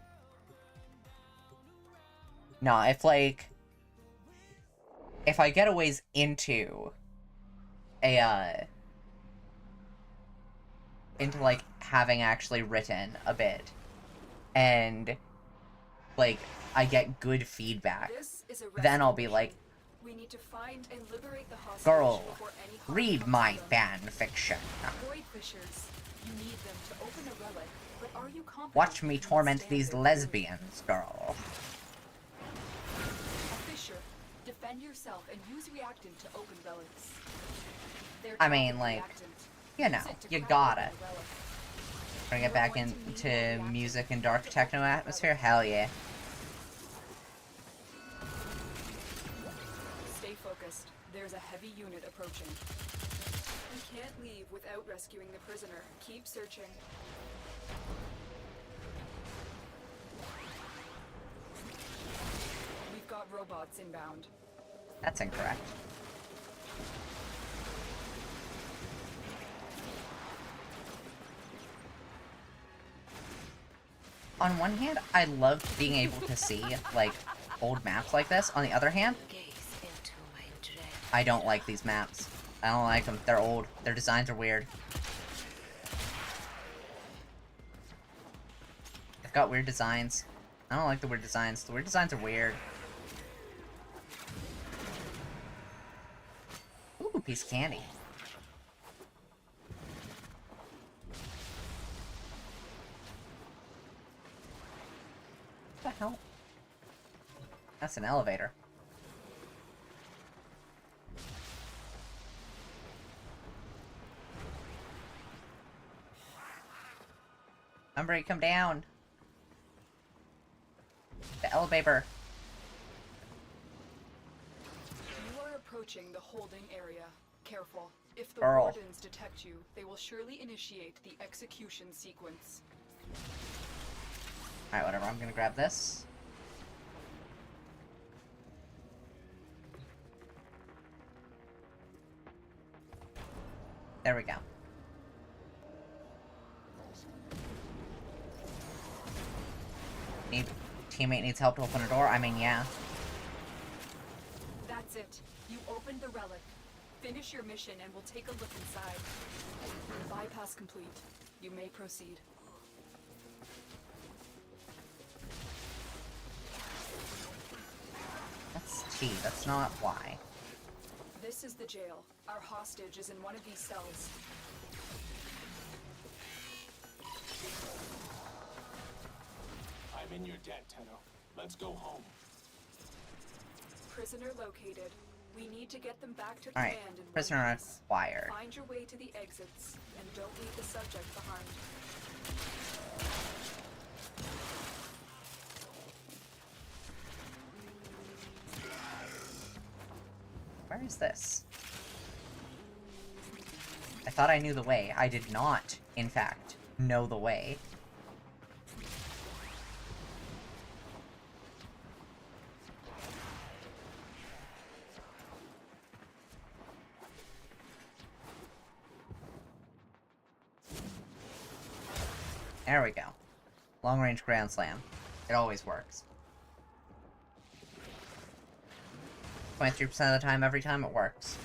No, if like... if I get a ways into into, like, having actually written a bit, and, like, I get good feedback, then I'll be like, We need to find and liberate the hostage girl, before any harm read comes my to them. fan fiction. Void fishers. You need them to open the relic, but are you confident Watch me you can torment stand these their lesbians, girl. fury? A fisher. Defend yourself and use reactant to open relics. Their I mean, toxic like, reactant. you know, Use it to you crack gotta. open the relic. Bring it back into music and dark techno atmosphere? Hell yeah. Stay focused. There's a heavy unit approaching. We can't leave without rescuing the prisoner. Keep searching. We've got robots inbound. That's incorrect. On one hand, I love being able to see, like, old maps like this. On the other hand, I don't like these maps. I don't like them. They're old. Their designs are weird. They've got weird designs. I don't like the weird designs. The weird designs are weird. Ooh, piece of candy. What the hell? That's an elevator. Umbre, come down. The elevator. You are approaching the holding area. Careful. If the Girl. wardens detect you, they will surely initiate the execution sequence. Alright, whatever. I'm gonna grab this. There we go. Teammate needs help to open a door? I mean, yeah. That's it. You opened the relic. Finish your mission and we'll take a look inside. Bypass complete. You may proceed. That's T. That's not Y. This is the jail. Our hostage is in one of these cells. I'm in your debt, Tenno. Let's go home. Prisoner located. We need to get them back to Alright, command in one prisoner piece. acquired. Find your way to the exits, and don't leave the subject behind. Where is this? I thought I knew the way. I did not, in fact, know the way. There we go. Long-range Grand Slam. It always works. 23% of the time, every time it works.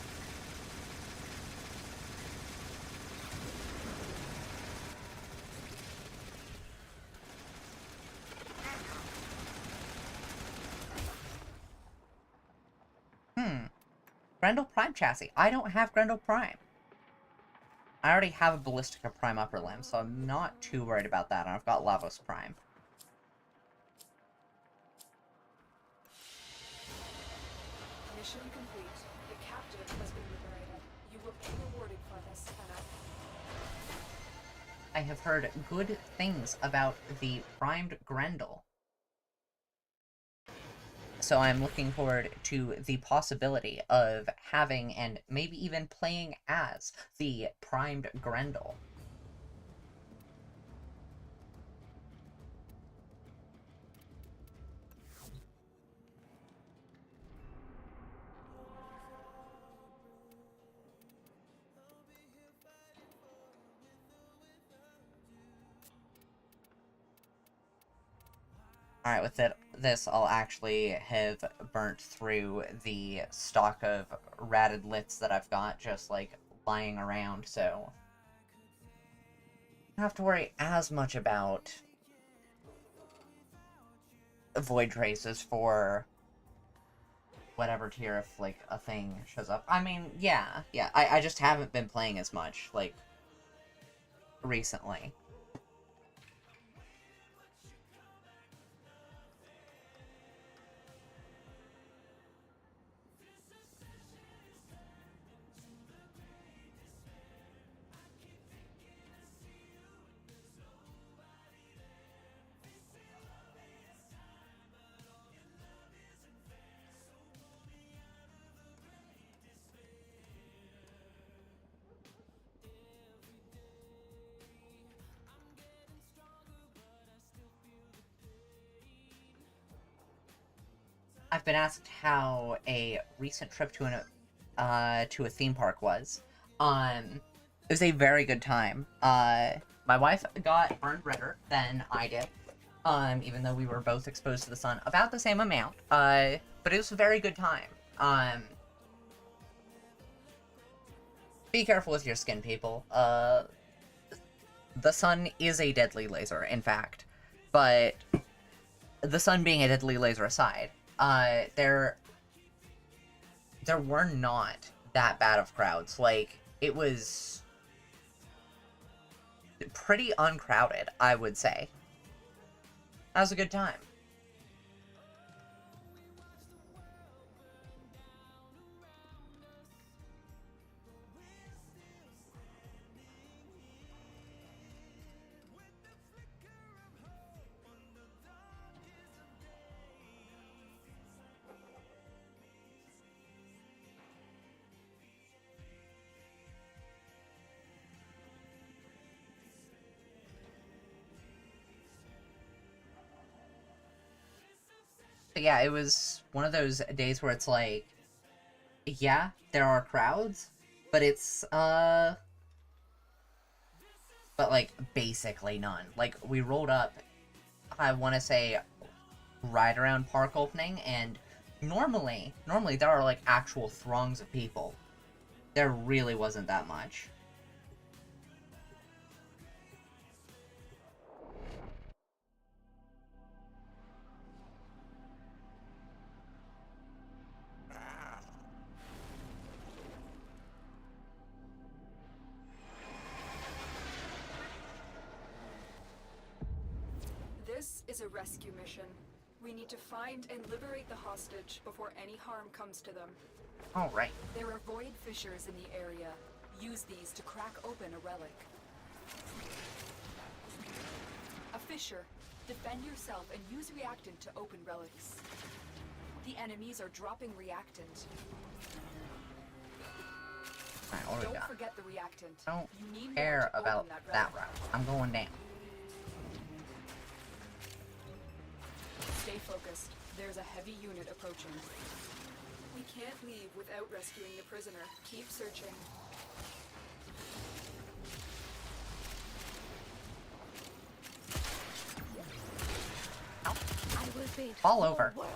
Grendel Prime chassis. I don't have Grendel Prime. I already have a Ballistica Prime upper limb, so I'm not too worried about that, and I've got Lavos Prime. Mission complete. The captive has been liberated. You will be rewarded for this, Tenno. I have heard good things about the primed Grendel. So I'm looking forward to the possibility of having and maybe even playing as the primed Grendel. Alright, with this, I'll actually have burnt through the stock of ratted lits that I've got just, like, lying around, so I don't have to worry as much about void traces for whatever tier if, like, a thing shows up. I mean, yeah, I just haven't been playing as much, like, recently. I've been asked how a recent trip to a theme park was. It was a very good time. My wife got burned redder than I did. Even though we were both exposed to the sun about the same amount. But it was a very good time. Be careful with your skin, people. The sun is a deadly laser, in fact. But the sun being a deadly laser aside, there were not that bad of crowds. Like, it was pretty uncrowded, I would say. That was a good time. But yeah, it was one of those days where it's like, yeah, there are crowds, but it's, but like, basically none. Like, we rolled up, I want to say, right around park opening, and normally there are, like, actual throngs of people. There really wasn't that much. a rescue mission. We need to find and liberate the hostage before any harm comes to them. Alright. There are void fissures in the area. Use these to crack open a relic. A fissure. Defend yourself and use reactant to open relics. The enemies are dropping reactant. Alright, what do we Don't got? forget the reactant. Don't You need more care to about open that relic. route. I'm going down. Stay focused. There's a heavy unit approaching. We can't leave without rescuing the prisoner. Keep searching. I will paint Fall the over. world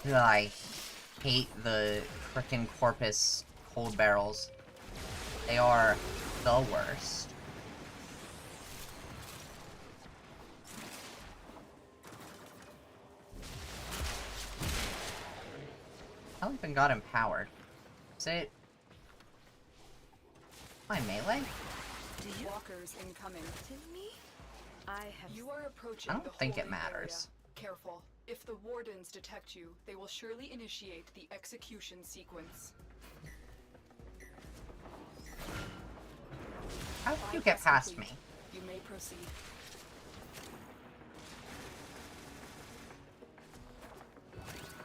red. I hate the frickin' Corpus cold barrels. They are the worst. How even got empowered? Is it my melee? Walkers incoming. To me, I have. You are approaching I don't the think it holding matters. area. Careful. If the wardens detect you, they will surely initiate the execution sequence. How did you Bypass get past complete. me? You may proceed.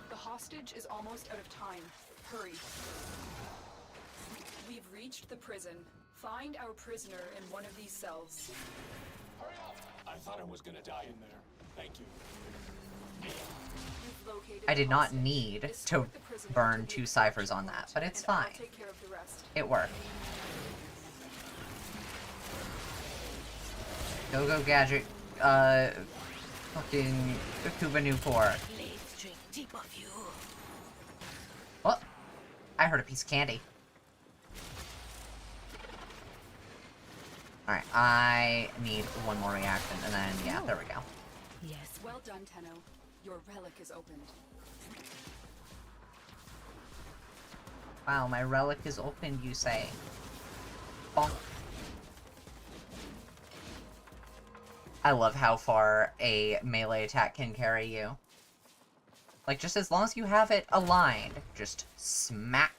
The hostage is almost out of time. Hurry. We've reached the prison. Find our prisoner in one of these cells. Hurry up! I thought I was gonna die in there. Thank you. You've located I the did not hostage. need to Escort the prisoner burn to the 2 ciphers extraction on that, point, but it's and I'll fine. take care of the rest. It worked. Go gadget, fucking Kuba Newport. Let's drink deep of you. What? I heard a piece of candy. Alright, I need one more reaction, and then, yeah, there we go. Yes. Well done, Tenno. Your relic is opened. Wow, my relic is open, you say. Bonk. I love how far a melee attack can carry you. Like, just as long as you have it aligned, just smack.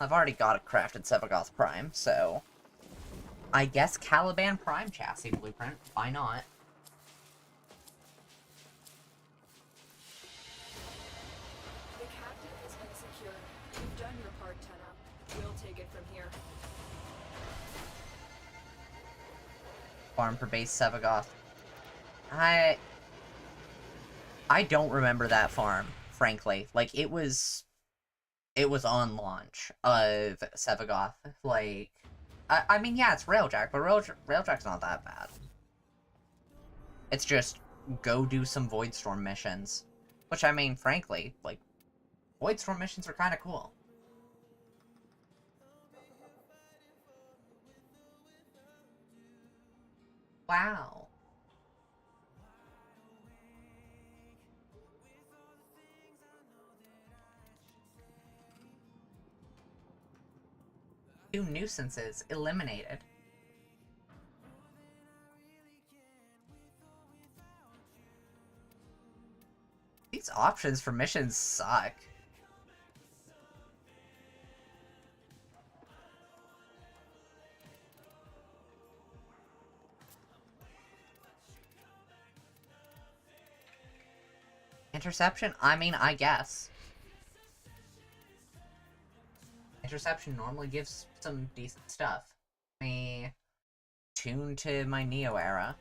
I've already got a crafted Sevagoth Prime, so I guess Caliban Prime chassis blueprint. Why not? The captive has been secured. You've done your part, Tenno. We'll take it from here. Farm for base Sevagoth. I don't remember that farm, frankly. Like, it was on launch of Sevagoth. Like, I mean, yeah, it's Railjack, but Railjack's not that bad. It's just, go do some Voidstorm missions. Which, I mean, frankly, like, Voidstorm missions are kind of cool. Wow. Two nuisances eliminated. These options for missions suck. Interception? I mean, I guess. Interception normally gives some decent stuff. Let me tune to my Neo era.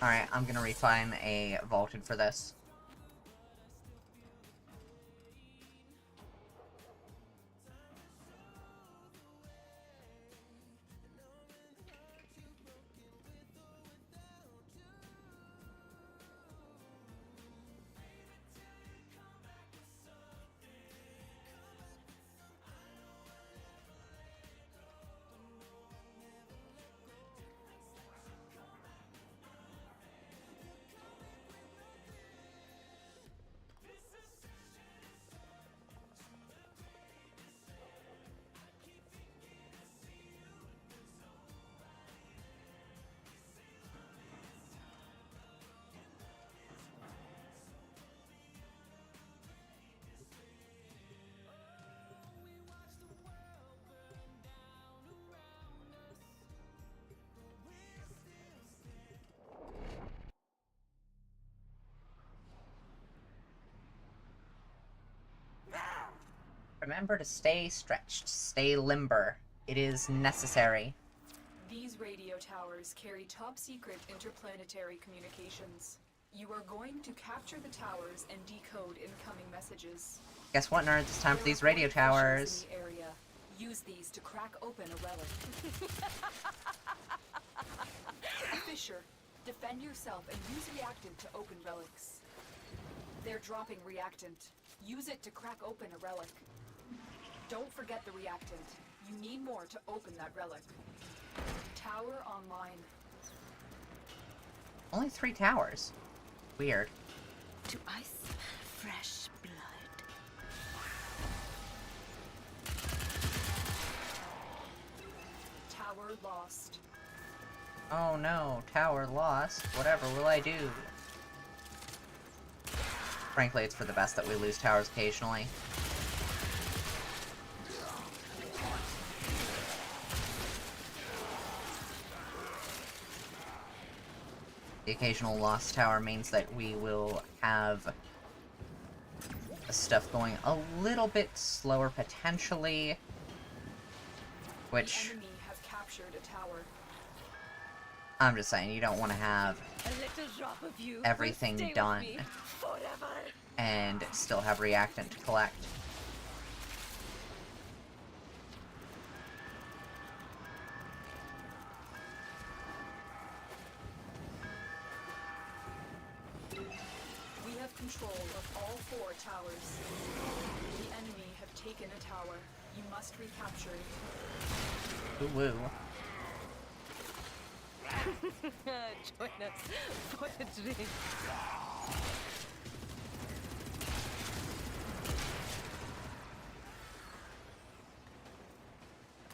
Alright, I'm gonna refine a Vaulted for this. Remember to stay stretched, stay limber. It is necessary. These radio towers carry top-secret interplanetary communications. You are going to capture the towers and decode incoming messages. Guess what, nerds? It's time for There these are radio four officials towers. in the area. Use these to crack open a relic. Fisher, defend yourself and use reactant to open relics. They're dropping reactant. Use it to crack open a relic. Don't forget the reactant. You need more to open that relic. Tower online. Only 3 towers. Weird. To ice, fresh blood. Tower lost. Oh no, tower lost. Whatever will I do? Frankly, it's for the best that we lose towers occasionally. The occasional lost tower means that we will have stuff going a little bit slower potentially, which The enemy have captured a tower. I'm just saying, you don't want to have A little drop of you will everything stay with done me forever. and still have reactant to collect. We have control of all 4 towers. The enemy have taken a tower. You must recapture it. Ooh woo. Join us for the drink.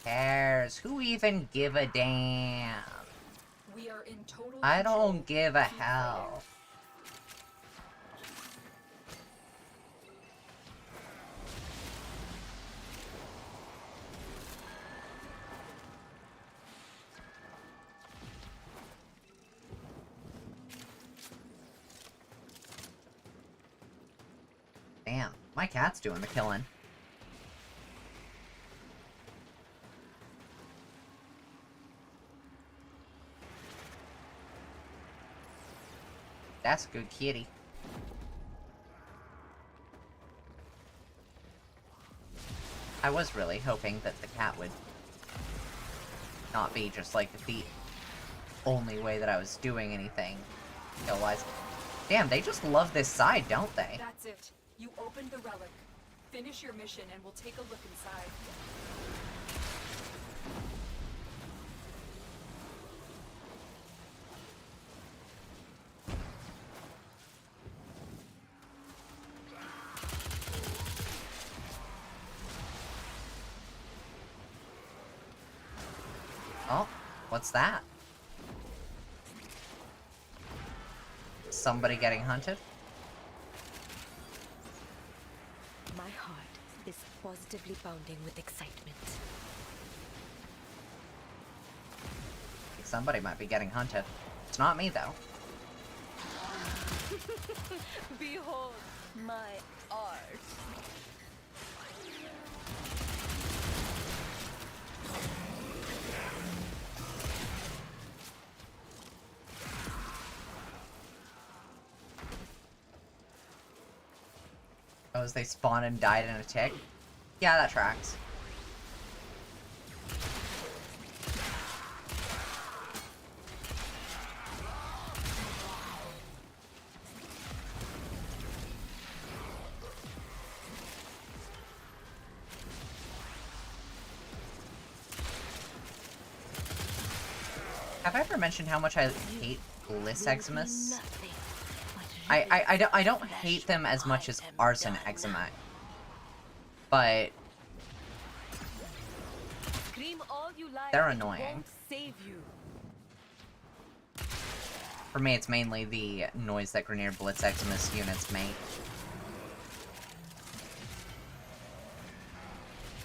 Cares? Who even give a damn? We are in total I control. don't give a Keep fighting. hell. Damn, my cat's doing the killing. That's a good kitty. I was really hoping that the cat would not be just like the only way that I was doing anything kill-wise. Damn, they just love this side, don't they? That's it. You opened the relic. Finish your mission and we'll take a look inside. Oh, what's that? Somebody getting hunted? My heart is positively pounding with excitement. Somebody might be getting hunted. It's not me, though. Behold my art. Oh, as they spawned and died in a tick? Yeah, that tracks. Have I ever mentioned how much I hate Bliss Eximus? I don't hate them as much as Arson Eczema. But Scream all you like, they're it annoying. won't save you. For me, it's mainly the noise that Grineer Blitz Eximus units make.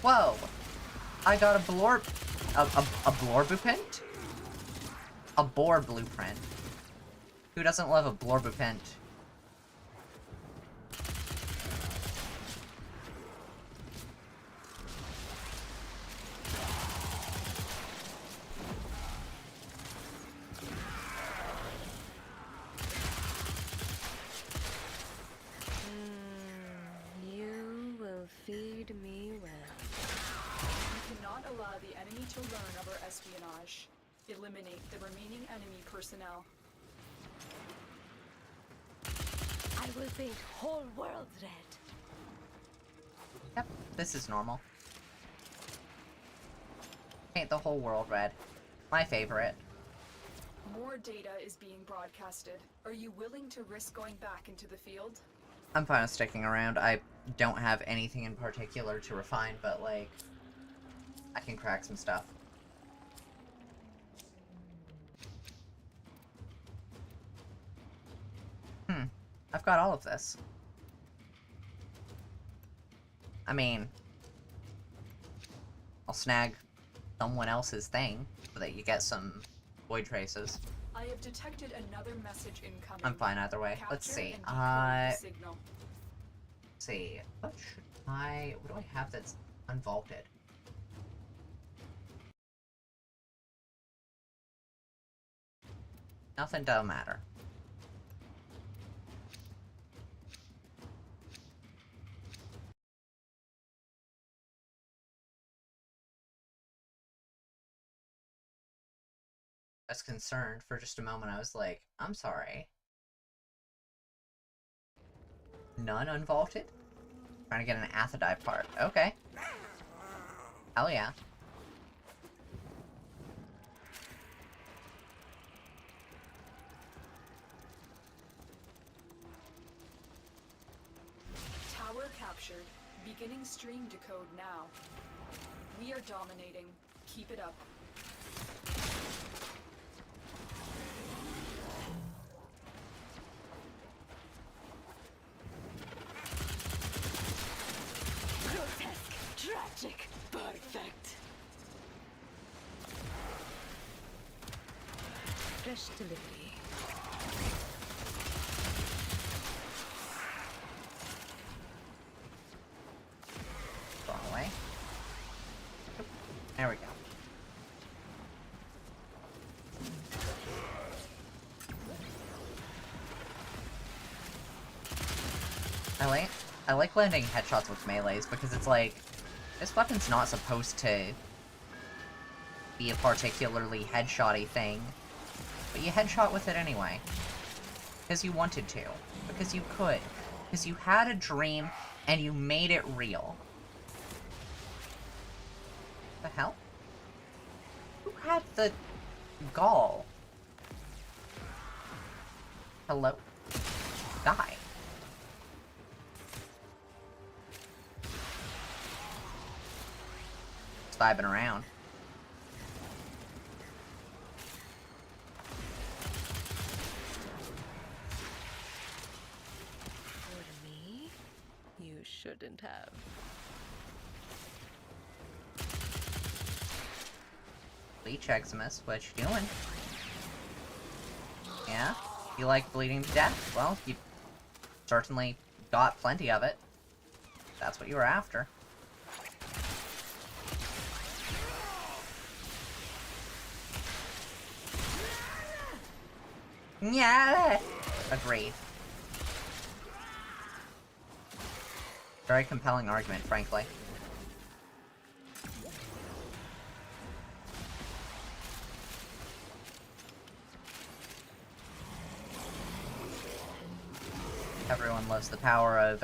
Whoa! I got a blorb... a blorb blueprint? A boar blueprint. Who doesn't love a blorb blueprint? annoyed me, well. You cannot allow the enemy to learn of our espionage. Eliminate the remaining enemy personnel. I will paint whole world red. Yep, this is normal. Paint the whole world red. My favorite. More data is being broadcasted. Are you willing to risk going back into the field? I'm fine with sticking around. I don't have anything in particular to refine, but, like, I can crack some stuff. I've got all of this. I mean, I'll snag someone else's thing so that you get some void traces. I have detected another message incoming. I'm fine either way. Capture Let's see. and decode the signal. Let's see. What do I have that's unvaulted? Nothing doesn't matter. I was concerned for just a moment. I was like, I'm sorry. None unvaulted? Trying to get an Athadai part. Okay. Hell yeah. Tower captured. Beginning stream decode now. We are dominating. Keep it up. Grotesque, tragic, perfect. Fresh delivery. Wrong way. There we go. I like landing headshots with melees because it's like, this weapon's not supposed to be a particularly headshotty thing, but you headshot with it anyway. Because you wanted to. Because you could. Because you had a dream and you made it real. The hell? Who had the gall? Hello? Die. Just vibing around. For me, you shouldn't have. Leech Eximus, what you doing? Yeah? You like bleeding to death? Well, you certainly got plenty of it. That's what you were after. Yeah! Agreed. Very compelling argument, frankly. Everyone loves the power of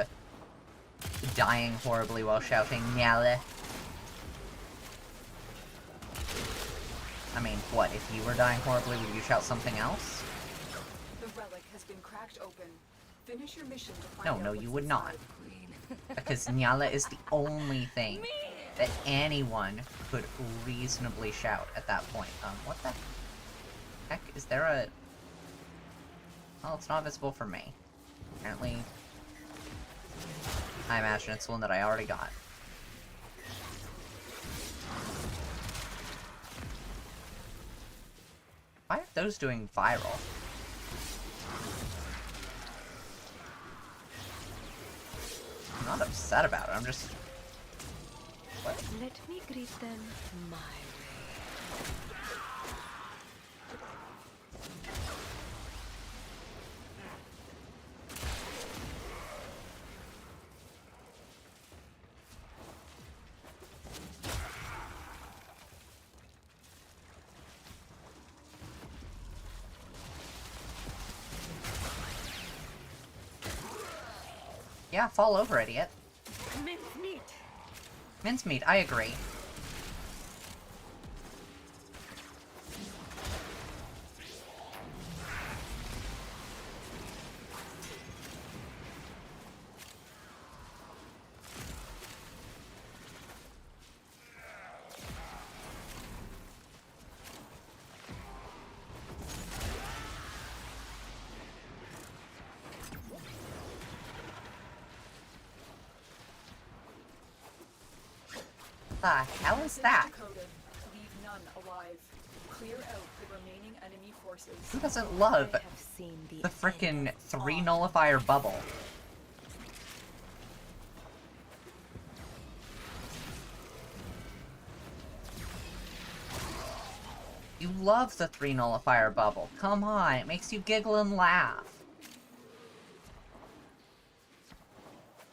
dying horribly while shouting Nyale. I mean, what, if you were dying horribly, would you shout something else? The relic has been cracked open. Finish your mission to find out No, what's you would not. inside. Because Nyala is the only thing that anyone could reasonably shout at that point. What the heck? Is there a... Well, it's not visible for me. Apparently... I imagine it's one that I already got. Why are those doing viral? I'm not upset about it, I'm just... What? Let me greet them my way. Yeah, fall over, idiot. Mincemeat. Mincemeat, I agree. The hell is Message that? decoded. Leave none alive. Clear out the remaining enemy forces. Who doesn't love I have seen the the frickin' end of 3 all. nullifier bubble? You love the 3 nullifier bubble. Come on, it makes you giggle and laugh.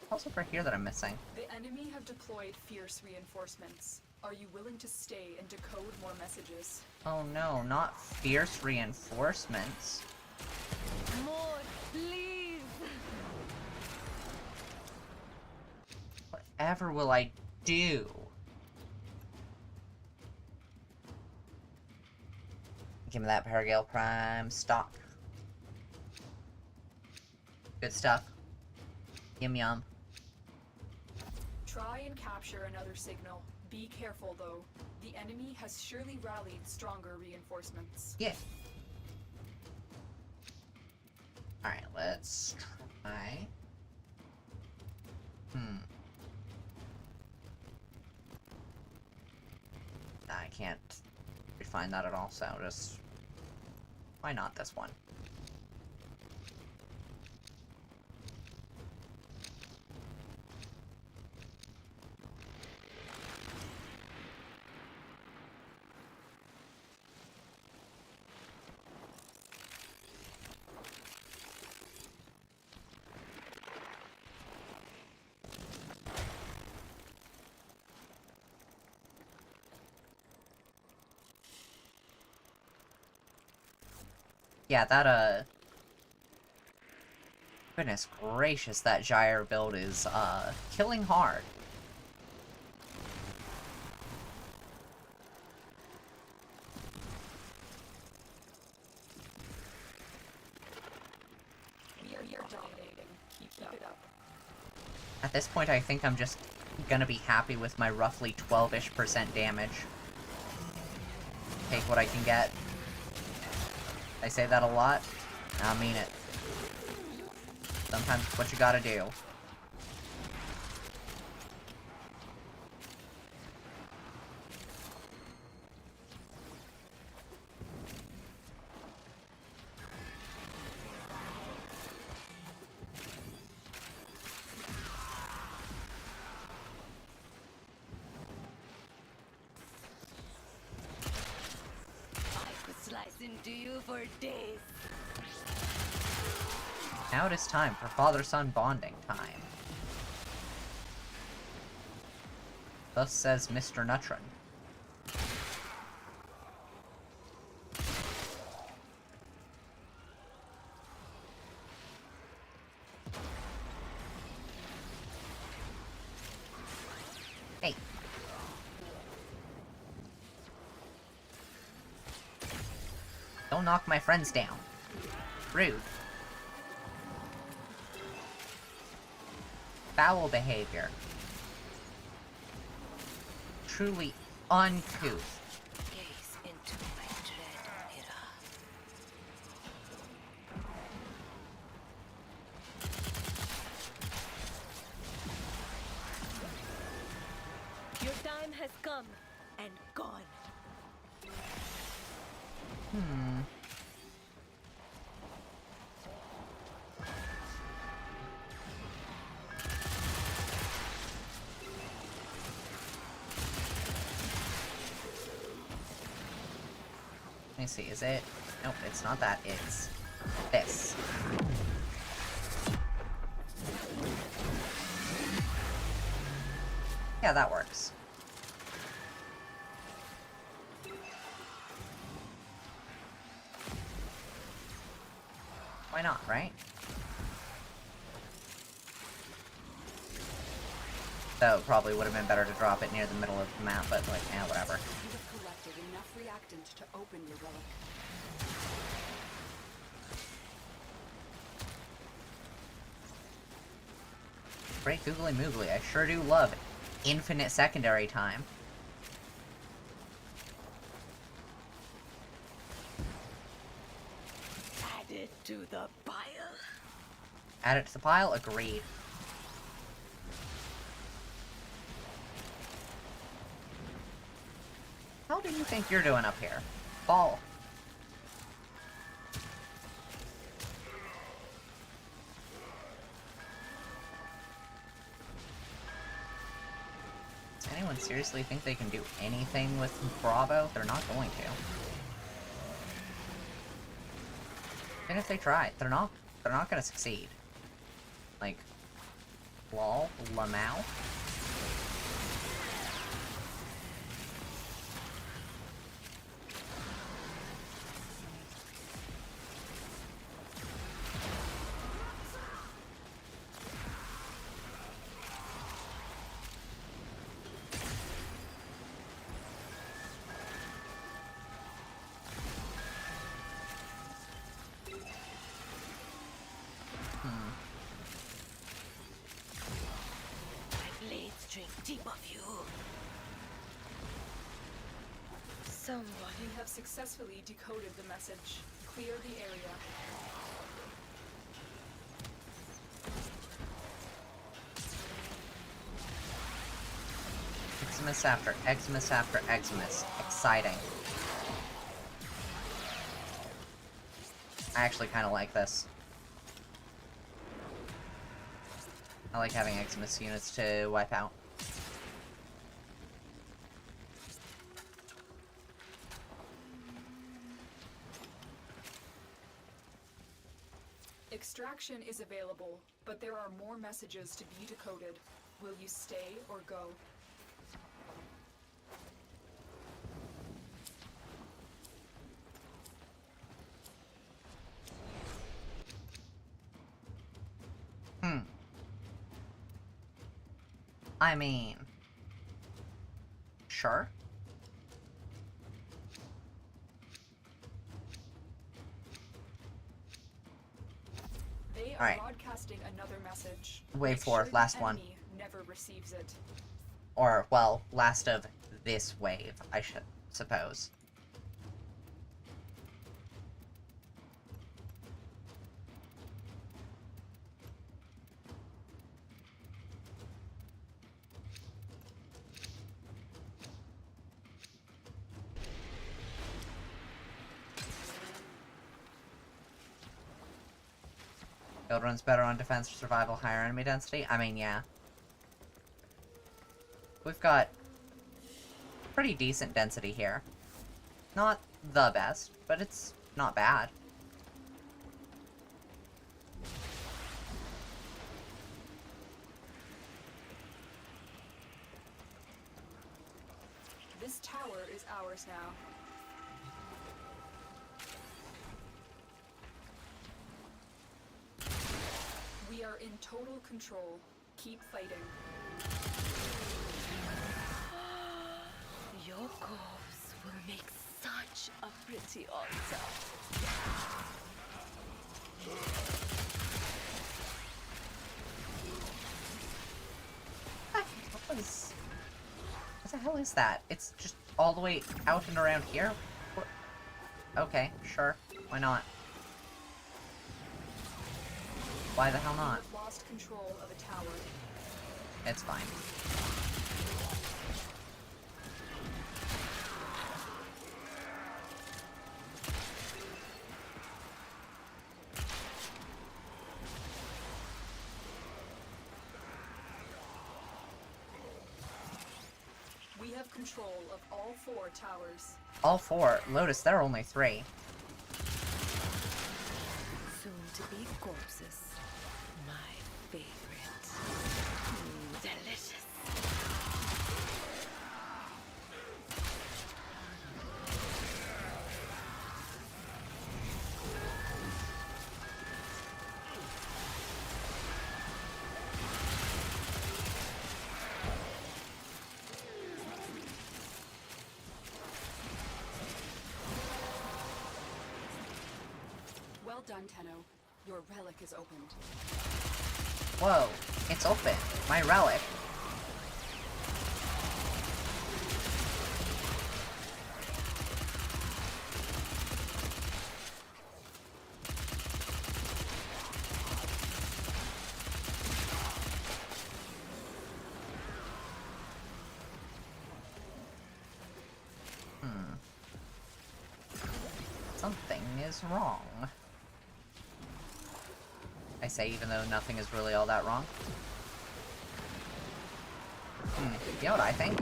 What's over here that I'm missing? The enemy have deployed fierce reinforcements. Are you willing to stay and decode more messages? Oh no, not fierce reinforcements. More, please. Whatever will I do? Give me that Paragale Prime stock. Good stuff. Yum yum. Try and capture another signal. Be careful though. The enemy has surely rallied stronger reinforcements. Yeah. Alright, let's try. I can't refine that at all, so just... Why not this one? Yeah, that, goodness gracious, that gyre build is, killing hard. You're dominating. Keep it up. At this point, I think I'm just gonna be happy with my roughly 12-ish% damage. Take what I can get. I say that a lot. I mean it. Sometimes it's what you gotta do. I could slice into you for days. Now it is time for father-son bonding time. Thus says Mr. Nutron. Hey. Don't knock my friends down. Rude. Foul behavior. Truly uncouth. Gaze into my dread mirror. Your time has come and gone. Let me see, is it? Nope, it's not that, it's this. Yeah, that works. Why not, right? Though it probably would have been better to drop it near the middle of the map, but like, yeah, whatever. You have collected enough reactant to open your relic. Great googly moogly, I sure do love infinite secondary time. Add it to the pile. Add it to the pile? Agreed. How do you think you're doing up here? Ball. Does anyone seriously think they can do anything with Bravo? They're not going to. Even if they try, they're not gonna succeed. Like, lol, Lamau. My blades drink deep of you. Someone. We have successfully decoded the message. Clear the area. Xmas after Xmas after Xmas. Exciting. I actually kind of like this. I like having Xmas units to wipe out. Extraction is available, but there are more messages to be decoded. Will you stay or go? I mean... Sure. They are Alright. broadcasting another message. Wave Make 4, sure last the one. enemy never receives it. Or, well, last of this wave, I should suppose. Build runs better on defense for survival, higher enemy density? I mean, yeah. We've got pretty decent density here. Not the best, but it's not bad. This tower is ours now. We are in total control. Keep fighting. Your corpse will make such a pretty altar. What the hell is that? It's just all the way out and around here? What? Okay, sure. Why not? Why the hell We not? have lost control of a tower. It's fine. We have control of all 4 towers. All 4. Lotus, there are only 3. Soon to be corpses. My favorite. Delicious. done, Tenno. Your relic is opened. Whoa, it's open. My relic. Something is wrong. I say even though nothing is really all that wrong. You know what I think?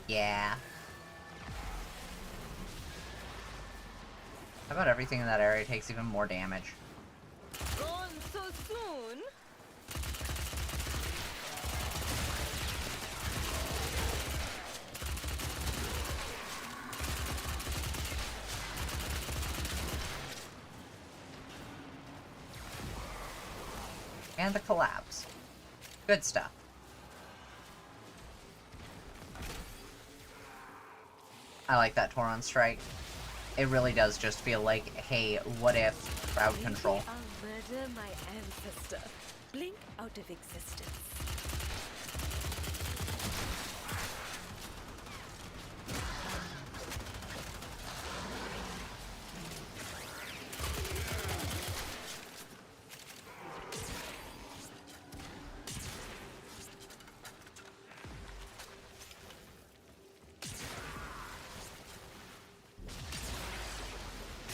Yeah. How about everything in that area takes even more damage? Gone so soon? And a collapse. Good stuff. I like that Tauron strike. It really does just feel like, hey, what if crowd control? I'll murder my ancestor. Blink out of existence.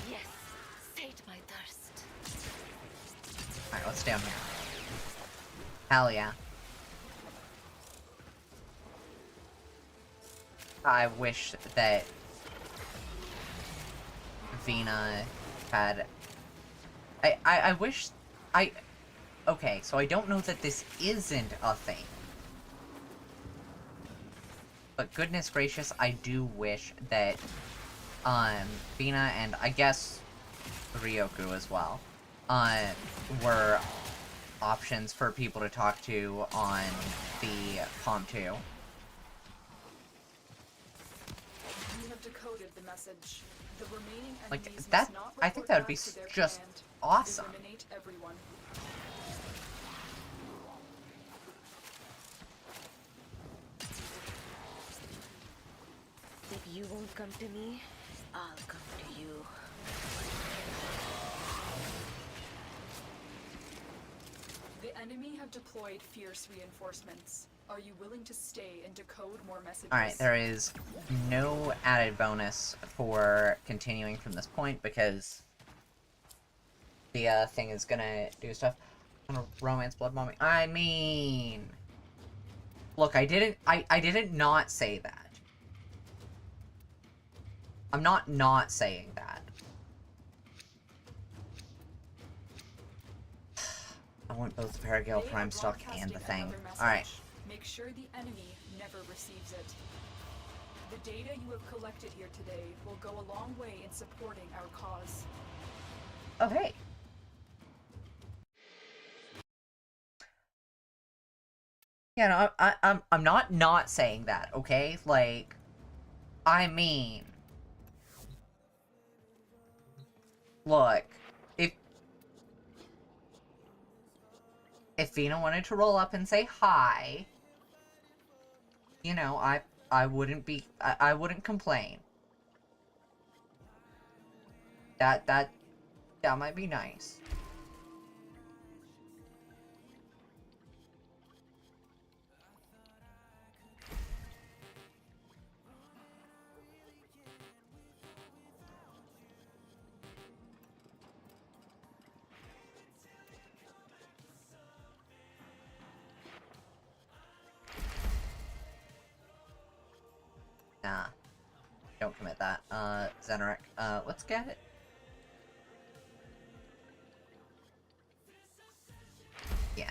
Yes, sate my thirst. Alright, what's down here? Hell yeah. I wish that Vina had... I wish... Okay, so I don't know that this isn't a thing. But goodness gracious, I do wish that, Vina and I guess Ryoku as well, were options for people to talk to on the Palm 2. You have decoded the message. The remaining Like, enemies that- must not I think report that would be back to their just command. awesome. Eliminate everyone. If you won't come to me, I'll come to you. The enemy have deployed fierce reinforcements. Are you willing to stay and decode more messages? Alright, there is no added bonus for continuing from this point because the thing is gonna do stuff. Romance, blood bombing. I mean, look, I didn't not say that. I'm not saying that. I want both the Paragale They Prime are stock and the broadcasting thing. another message. Alright. Make sure the enemy never receives it. The data you have collected here today will go a long way in supporting our cause. Oh, hey. Yeah, no, I'm not saying that, okay? Like, I mean, look, if Vina wanted to roll up and say hi, you know, I wouldn't complain. That might be nice. Nah. Don't commit that. Zeneric. Let's get it. Yeah.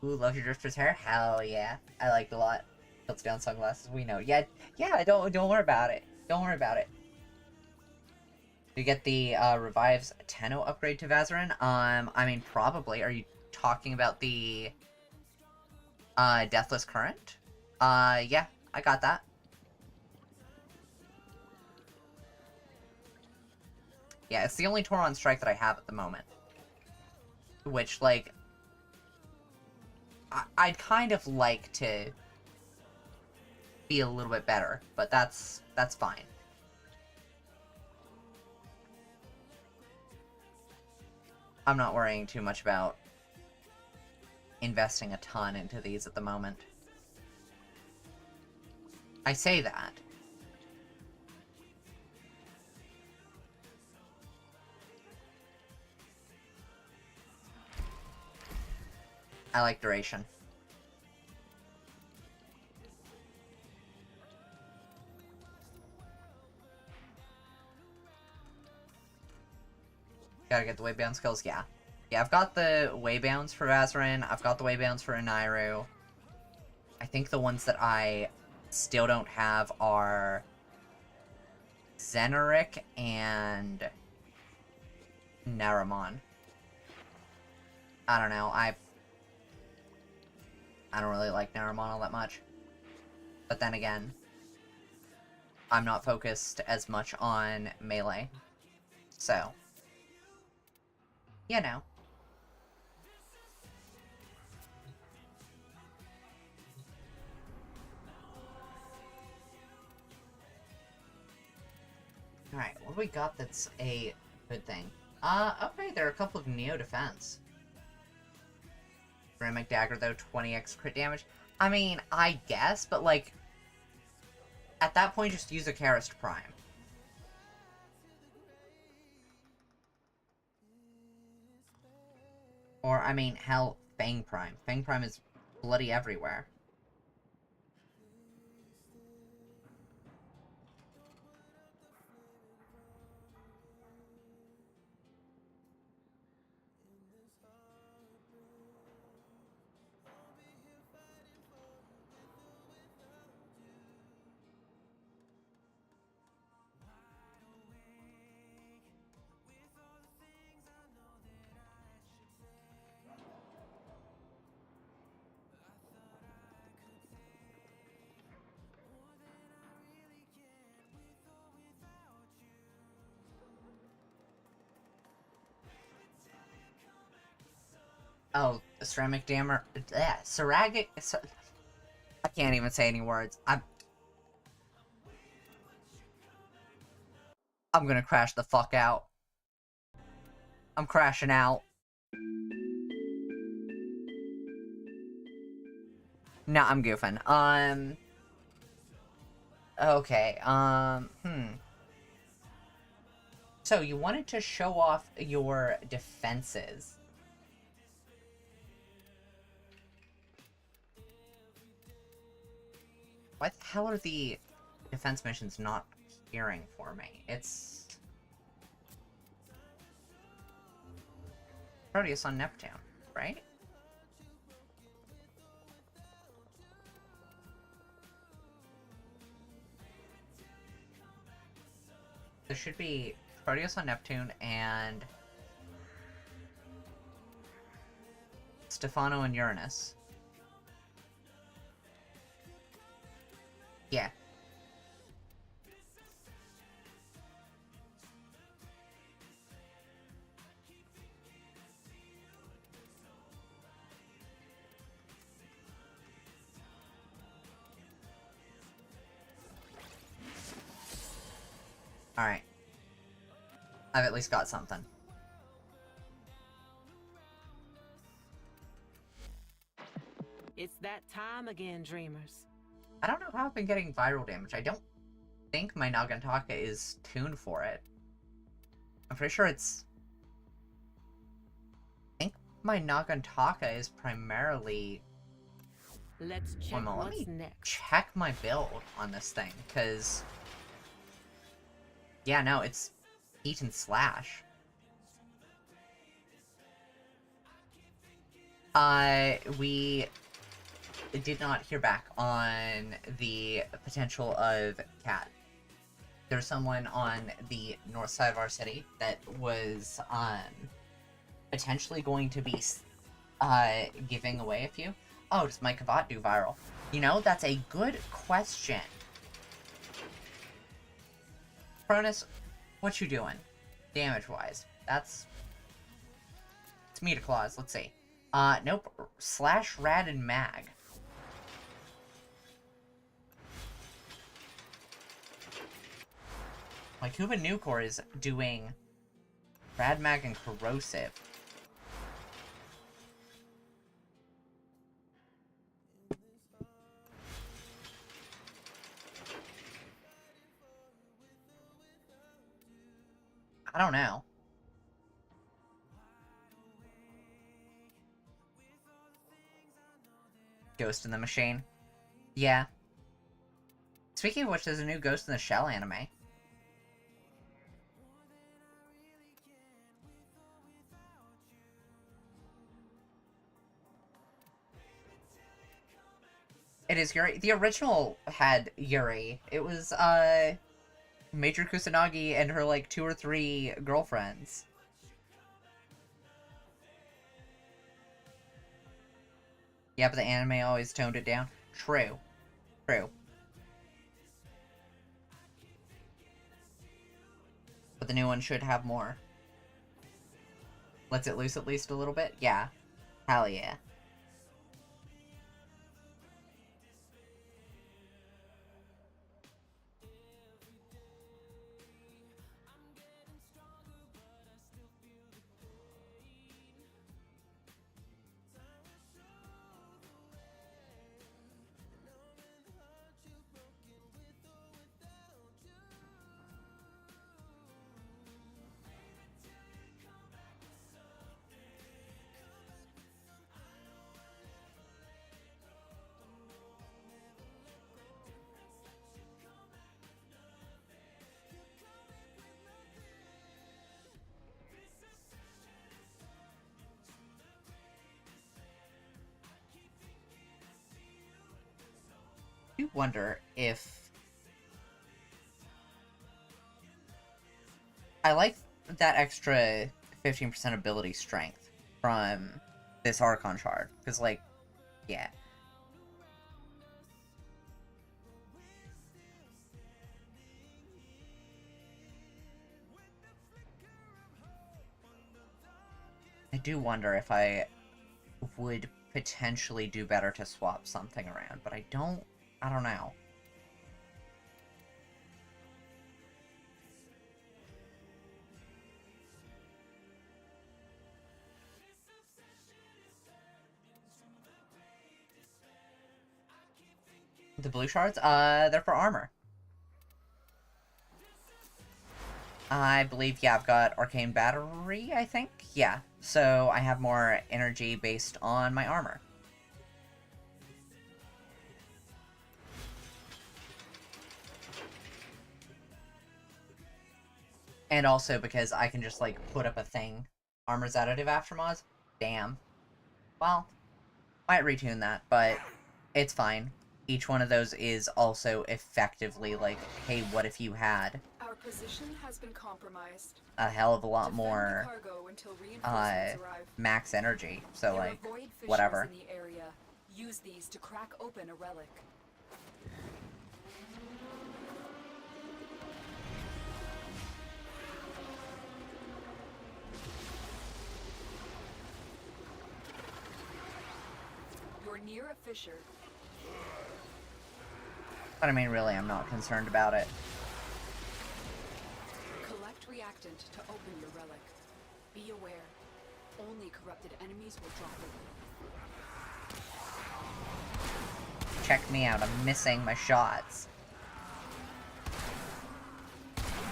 Ooh, love your drifter's hair? Hell yeah. I liked it a lot. Puts down sunglasses, we know. Yeah, don't worry about it. Don't worry about it. You get the, Revives Tenno upgrade to Vazarin? I mean, probably. Are you talking about the Deathless Current? Yeah, I got that. Yeah, it's the only Tauron strike that I have at the moment. Which, like, I'd kind of like to be a little bit better, but that's fine. I'm not worrying too much about investing a ton into these at the moment. I say that. I like duration. Gotta get the waybound skills, yeah. Yeah, I've got the waybounds for Vazarin, I've got the waybounds for Anairu. I think the ones that I still don't have are Zeneric and Naramon. I don't know, I don't really like Naramon all that much. But then again, I'm not focused as much on melee. So, you know. Alright, what do we got that's a good thing? Okay, there are a couple of Neo Defense. Ceramic Dagger, though, 20x crit damage. I mean, I guess, but, like, at that point, just use a Karist Prime. Or, I mean, hell, Fang Prime. Fang Prime is bloody everywhere. Oh, ceramic dammer. Yeah, Seragic. I can't even say any words. I'm gonna crash the fuck out. I'm crashing out. No, I'm goofing. Okay, So, you wanted to show off your defenses. Why the hell are the defense missions not appearing for me? It's Proteus on Neptune, right? There should be Proteus on Neptune and Stefano and Uranus. Yeah. Alright. I've at least got something. It's that time again, dreamers. I don't know how I've been getting viral damage. I don't think my Nagantaka is tuned for it. I'm pretty sure it's... I think my Nagantaka is primarily... Let's check Let what's me next. check my build on this thing, because... Yeah, no, it's Heat and Slash. We did not hear back on the potential of Cat. There's someone on the north side of our city that was potentially going to be giving away a few. Oh, does my Kavat do viral? You know, that's a good question. Cronus, what you doing? Damage-wise. It's Meter Claws, let's see. Nope. Slash, Rad, and Mag. My Kuba Nucor is doing Rad, Mag, and Corrosive. I don't know. Ghost in the Machine. Yeah. Speaking of which, there's a new Ghost in the Shell anime. It is Yuri. The original had Yuri. It was, Major Kusanagi and her, like, 2 or 3 girlfriends. Yeah, but the anime always toned it down. True. True. But the new one should have more. Lets it loose at least a little bit? Yeah. Hell yeah. I do wonder if... I like that extra 15% ability strength from this Archon shard, because, like, yeah. I do wonder if I would potentially do better to swap something around, but I don't know. The blue shards? They're for armor. I believe, yeah, I've got Arcane Battery, I think? Yeah, so I have more energy based on my armor. And also because I can just, like, put up a thing. Armor's additive aftermods? Damn. Well, might retune that, but it's fine. Each one of those is also effectively like, hey, what if you had Our position has been compromised. a hell of a lot Defend more, the cargo until reinforcements arrive. max energy, so, There like, are void fissures whatever. in the area. Use these to crack open a relic. You're near a fissure. But I mean, really, I'm not concerned about it. Collect reactant to open your relic. Be aware. Only corrupted enemies will drop it. Check me out, I'm missing my shots.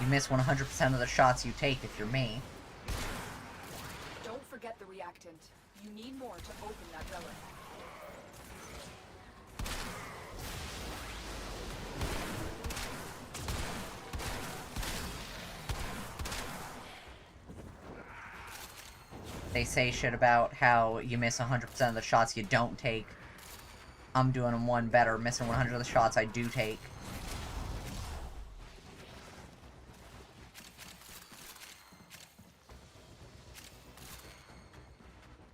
You miss 100% of the shots you take if you're me. Don't forget the reactant. You need more to open that relic. They say shit about how you miss 100% of the shots you don't take. I'm doing them one better, missing 100 of the shots I do take.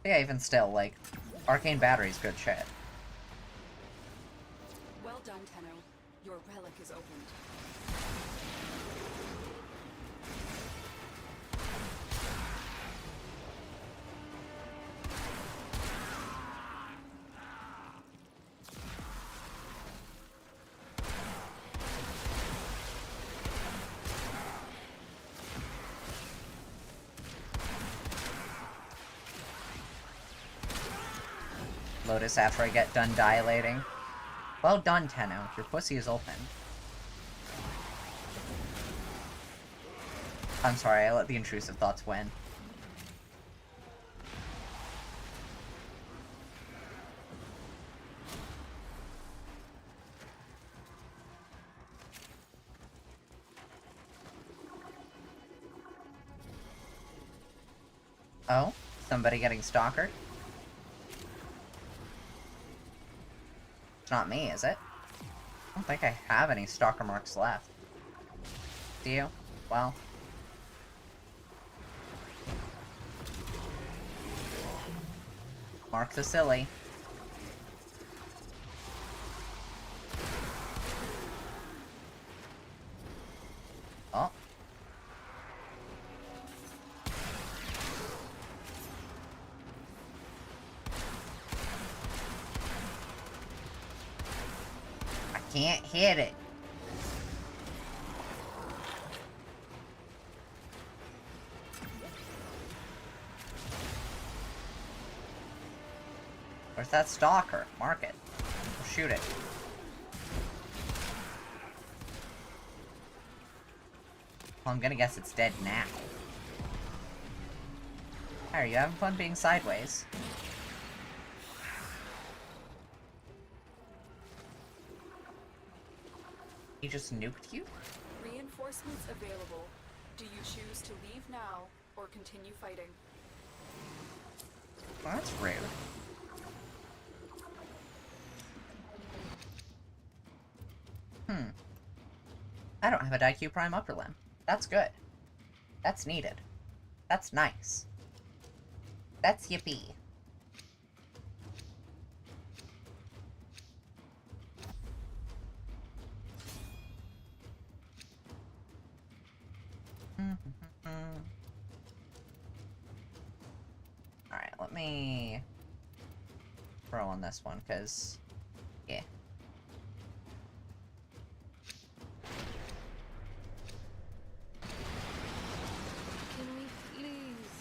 Yeah, even still, like, Arcane Battery's good shit. done, Tenno. Your relic is opened. Lotus after I get done dilating. Well done, Tenno. Your pussy is open. I'm sorry, I let the intrusive thoughts win. Oh? Somebody getting stalkered? It's not me, is it? I don't think I have any stalker marks left. Do you? Well. Mark the silly. Oh. I can't hit it. Where's that stalker? Mark it. Or shoot it. Well, I'm gonna guess it's dead now. Hey, are you having fun being sideways? He just nuked you? Reinforcements available. Do you choose to leave now or continue fighting? Well, that's rude. I don't have a Daikyu Prime upper limb. That's good. That's needed. That's nice. That's yippee. Alright, let me throw on this one, because, yeah. Can we please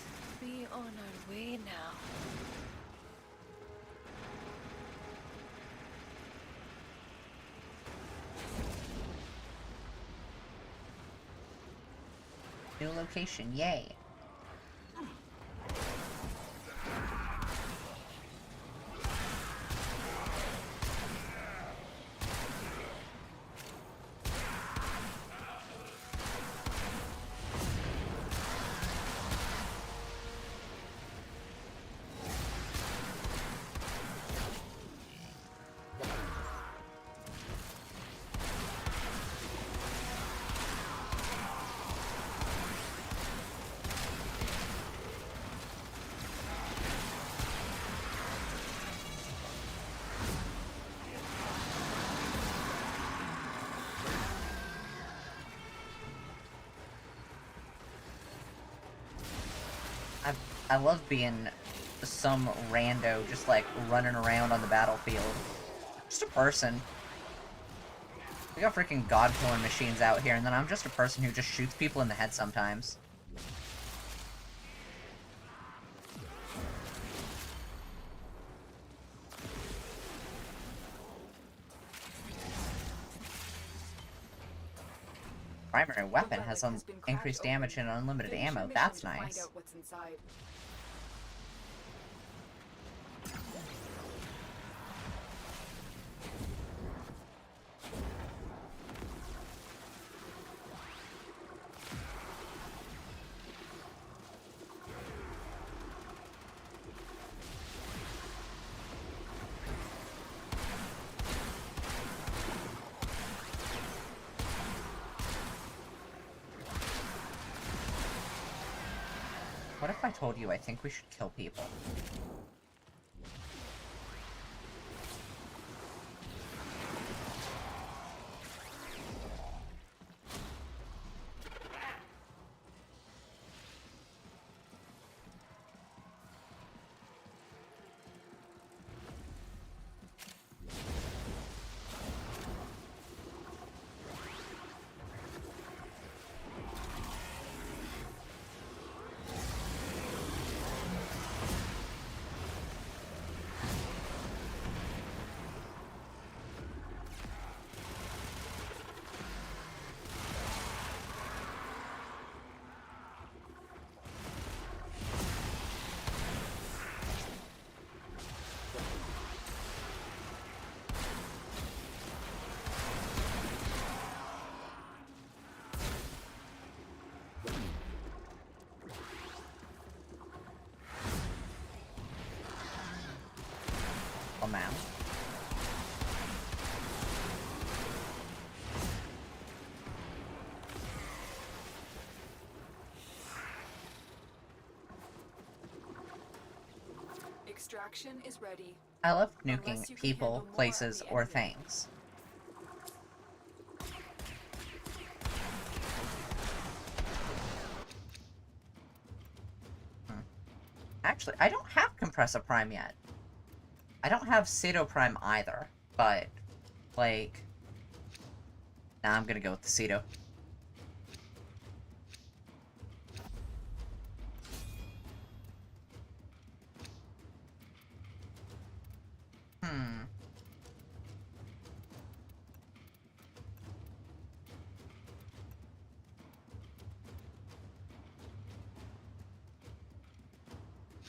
be on our way now? New location, yay. I love being some rando just like running around on the battlefield. Just a person. We got freaking god-killing machines out here, and then I'm just a person who just shoots people in the head sometimes. Primary weapon has some increased damage and unlimited ammo. That's nice. Find out what's inside. What if I told you I think we should kill people? Extraction is ready. I love Unless nuking you can people, handle more of places, the or enemy. things. Actually, I don't have Compressor Prime yet. I don't have Ceto Prime either, but, like... Nah, I'm gonna go with the Ceto.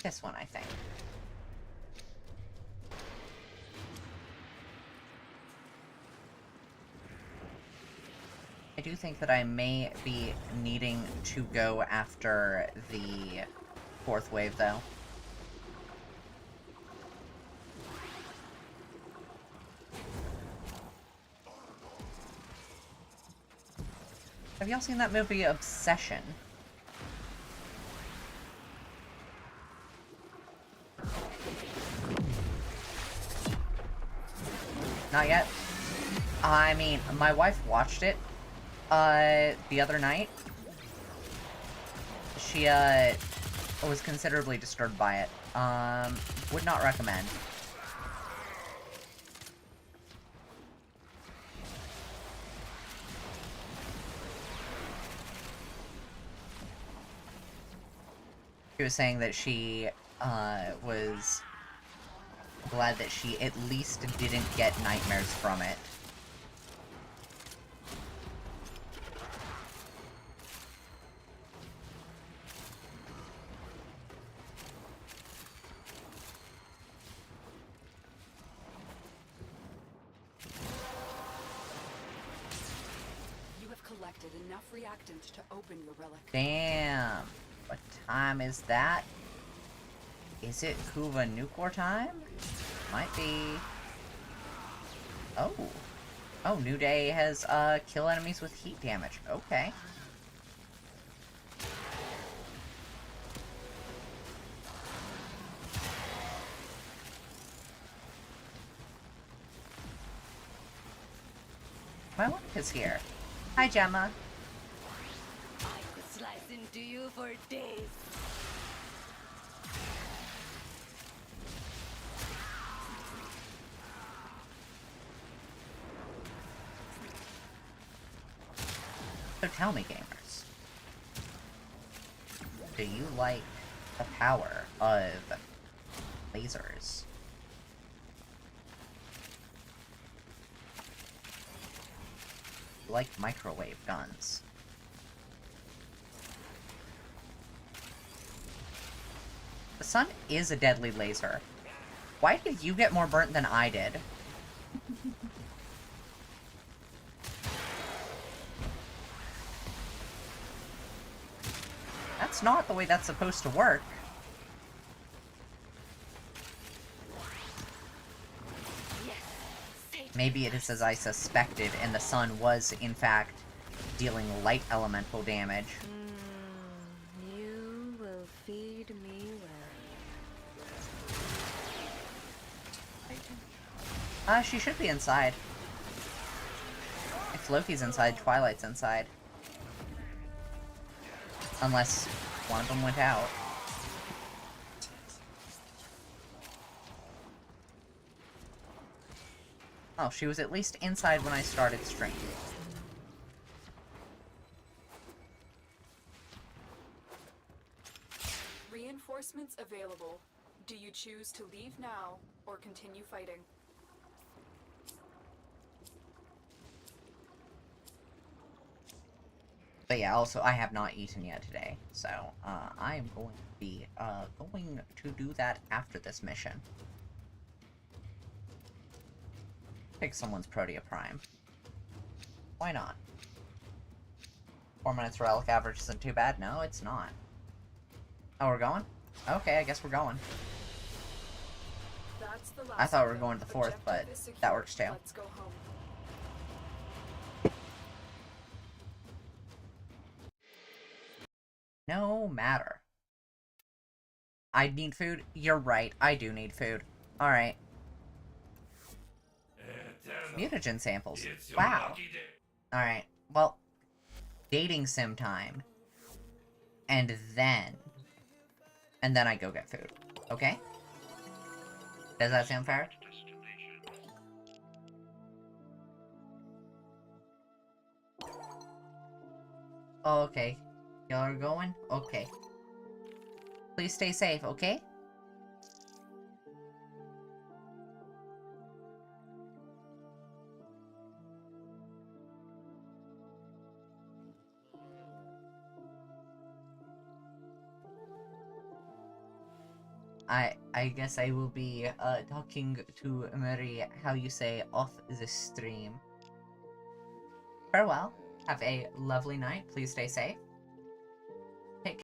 This one, I think. I do think that I may be needing to go after the 4th wave, though. Have y'all seen that movie, Obsession? Not yet? I mean, my wife watched it, the other night. She, was considerably disturbed by it. Would not recommend. She was saying that she, was glad that she at least didn't get nightmares from it. You have collected enough reactant to open your relic. Damn. What time is that? Is it Kuva Nukor time? Might be. Oh. Oh, New Day has, kill enemies with heat damage. Okay. My wife is here. Hi, Gemma. I could slice into you for days. So tell me, gamers. Do you like the power of lasers? You like microwave guns? The sun is a deadly laser. Why did you get more burnt than I did? That's not the way that's supposed to work. Maybe it is as I suspected, and the sun was, in fact, dealing light elemental damage. You will feed me well. She should be inside. If Loki's inside, Twilight's inside. Unless one of them went out. Oh, she was at least inside when I started streaming. Reinforcements available. Do you choose to leave now or continue fighting? But yeah, also, I have not eaten yet today, so, I am going to be, going to do that after this mission. Pick someone's Protea Prime. Why not? 4 minutes relic average isn't too bad. No, it's not. Oh, we're going? Okay, I guess we're going. That's the last I thought we were item. going to the 4th, Objective but is secure. that works too. Let's go home. No matter. I need food? You're right, I do need food. Alright. Mutagen samples. Wow. Alright, well, dating sim time. And then I go get food. Okay? Does that sound fair? Oh, okay. Y'all are going? Okay. Please stay safe, okay? I guess I will be, talking to Marie, how you say, off the stream. Farewell. Have a lovely night. Please stay safe.